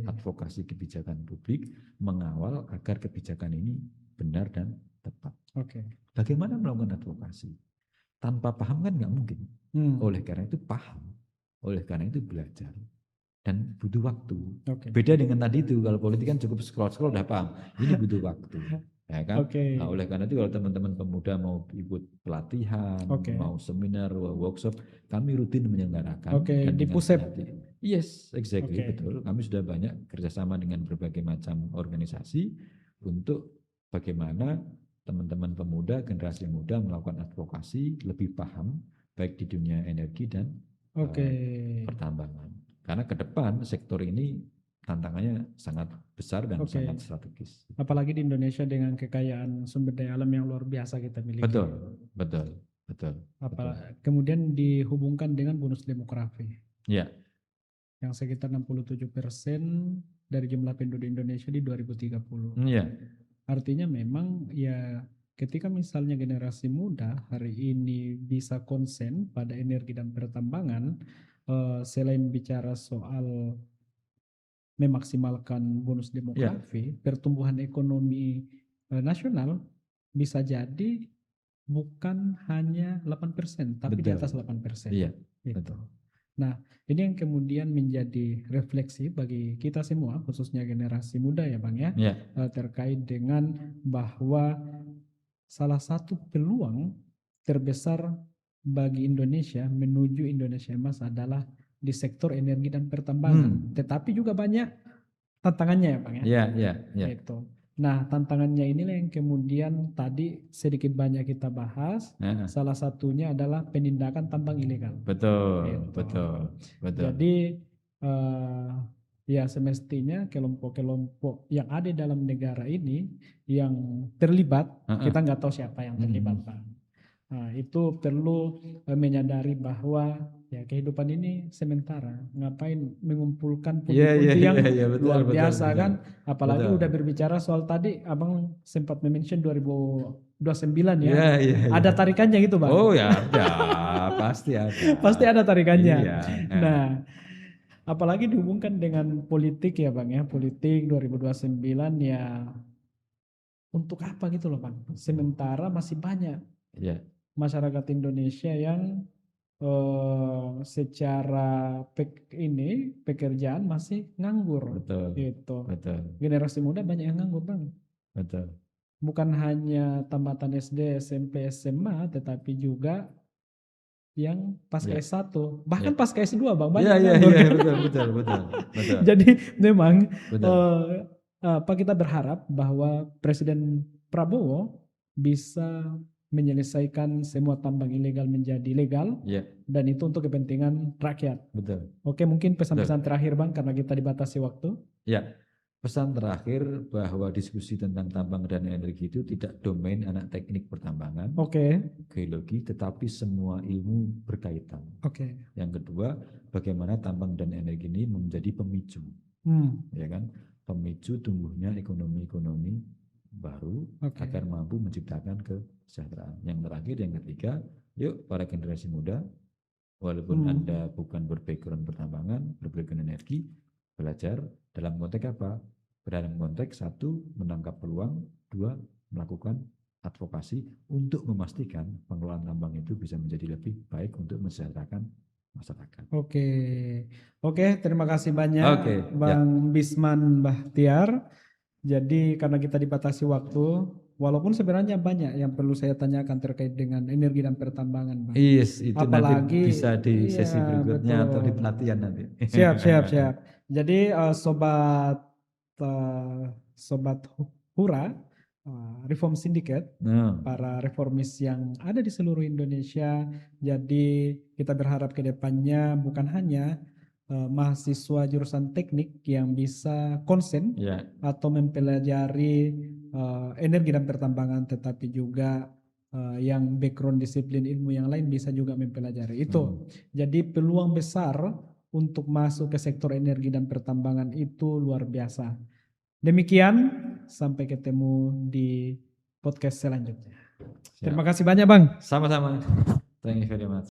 S1: Advokasi kebijakan publik, mengawal agar kebijakan ini benar dan tepat. Bagaimana melakukan advokasi? Tanpa paham kan nggak mungkin. Oleh karena itu paham, oleh karena itu belajar. Dan butuh waktu. Beda dengan tadi itu, kalau politik kan cukup scroll-scroll udah paham. Ini butuh waktu. Ya kan? Nah, oleh karena itu kalau teman-teman pemuda mau ikut pelatihan, mau seminar, workshop, kami rutin menyelenggarakan. Dan
S2: Di Pusep.
S1: Yes, exactly, betul. Kami sudah banyak kerjasama dengan berbagai macam organisasi untuk bagaimana teman-teman pemuda, generasi muda melakukan advokasi, lebih paham, baik di dunia energi dan pertambangan. Karena ke depan sektor ini tantangannya sangat besar dan sangat strategis.
S2: Apalagi di Indonesia dengan kekayaan sumber daya alam yang luar biasa kita miliki.
S1: Betul.
S2: Kemudian dihubungkan dengan bonus demografi.
S1: Ya.
S2: Yang sekitar 67% dari jumlah penduduk Indonesia di 2030.
S1: Ya.
S2: Artinya memang ya ketika misalnya generasi muda hari ini bisa konsen pada energi dan pertambangan, selain bicara soal memaksimalkan bonus demografi, pertumbuhan ekonomi nasional bisa jadi bukan hanya 8%, tapi di atas 8%.
S1: Iya,
S2: gitu. Nah, ini yang kemudian menjadi refleksi bagi kita semua, khususnya generasi muda ya Bang ya, terkait dengan bahwa salah satu peluang terbesar bagi Indonesia menuju Indonesia Emas adalah di sektor energi dan pertambangan. Tetapi juga banyak tantangannya ya Bang ya.
S1: Iya.
S2: Gitu. Nah, tantangannya inilah yang kemudian tadi sedikit banyak kita bahas. Salah satunya adalah penindakan tambang ilegal.
S1: Betul.
S2: Jadi ya semestinya kelompok-kelompok yang ada dalam negara ini yang terlibat, kita nggak tahu siapa yang terlibat Bang. Nah, itu perlu menyadari bahwa ya kehidupan ini sementara. Ngapain mengumpulkan pundi-pundi yang luar biasa kan? Apalagi udah berbicara soal tadi Abang sempat mention 2029 ya. Ada tarikannya gitu Bang.
S1: Oh ya, pasti ada.
S2: Pasti ada tarikannya.
S1: Iya.
S2: Nah, apalagi dihubungkan dengan politik ya Bang ya. Politik 2029 ya untuk apa gitu loh Bang. Sementara masih banyak
S1: Ya,
S2: masyarakat Indonesia yang secara pekerjaan masih nganggur
S1: betul,
S2: gitu.
S1: betul,
S2: Generasi muda banyak yang nganggur Bang.
S1: betul.
S2: Bukan hanya tamatan SD, SMP, SMA, tetapi juga yang pasca
S1: Ya,
S2: S1,
S1: ya.
S2: bahkan pasca S2 Bang,
S1: Iya,
S2: banyak
S1: iya,
S2: nganggur.
S1: iya, betul, betul, betul, betul,
S2: Jadi memang
S1: betul.
S2: kita berharap bahwa Presiden Prabowo bisa menyelesaikan semua tambang ilegal menjadi legal
S1: Ya,
S2: dan itu untuk kepentingan rakyat.
S1: betul.
S2: Oke, mungkin pesan-pesan
S1: Betul.
S2: terakhir Bang karena kita dibatasi waktu.
S1: Ya, pesan terakhir bahwa diskusi tentang tambang dan energi itu tidak domain anak teknik pertambangan,
S2: Oke,
S1: geologi, tetapi semua ilmu berkaitan.
S2: oke.
S1: Yang kedua, bagaimana tambang dan energi ini menjadi pemicu, ya kan? Pemicu tumbuhnya ekonomi-ekonomi baru
S2: Oke.
S1: agar mampu menciptakan kesejahteraan. Yang terakhir, yang ketiga, yuk para generasi muda, walaupun Anda bukan berbackground pertambangan, berbackground energi, belajar dalam konteks apa? Dalam konteks satu, menangkap peluang, dua, melakukan advokasi untuk memastikan pengelolaan tambang itu bisa menjadi lebih baik untuk mensejahterakan masyarakat.
S2: Oke, oke, terima kasih banyak
S1: Oke,
S2: Bang Bisman Bahtiar. Jadi karena kita dibatasi waktu, walaupun sebenarnya banyak yang perlu saya tanyakan terkait dengan energi dan pertambangan, Bang.
S1: Yes, itu
S2: Apalagi
S1: nanti bisa di sesi
S2: iya,
S1: berikutnya atau di
S2: betul.
S1: pelatihan nanti.
S2: Siap, siap, siap. Jadi sobat Hura, Reform Syndicate, para reformis yang ada di seluruh Indonesia. Jadi kita berharap ke depannya bukan hanya mahasiswa jurusan teknik yang bisa konsen atau mempelajari energi dan pertambangan, tetapi juga yang background disiplin ilmu yang lain bisa juga mempelajari itu. Jadi peluang besar untuk masuk ke sektor energi dan pertambangan itu luar biasa. Demikian, sampai ketemu di podcast selanjutnya. Terima kasih banyak Bang.
S1: Sama-sama. Thank you very much.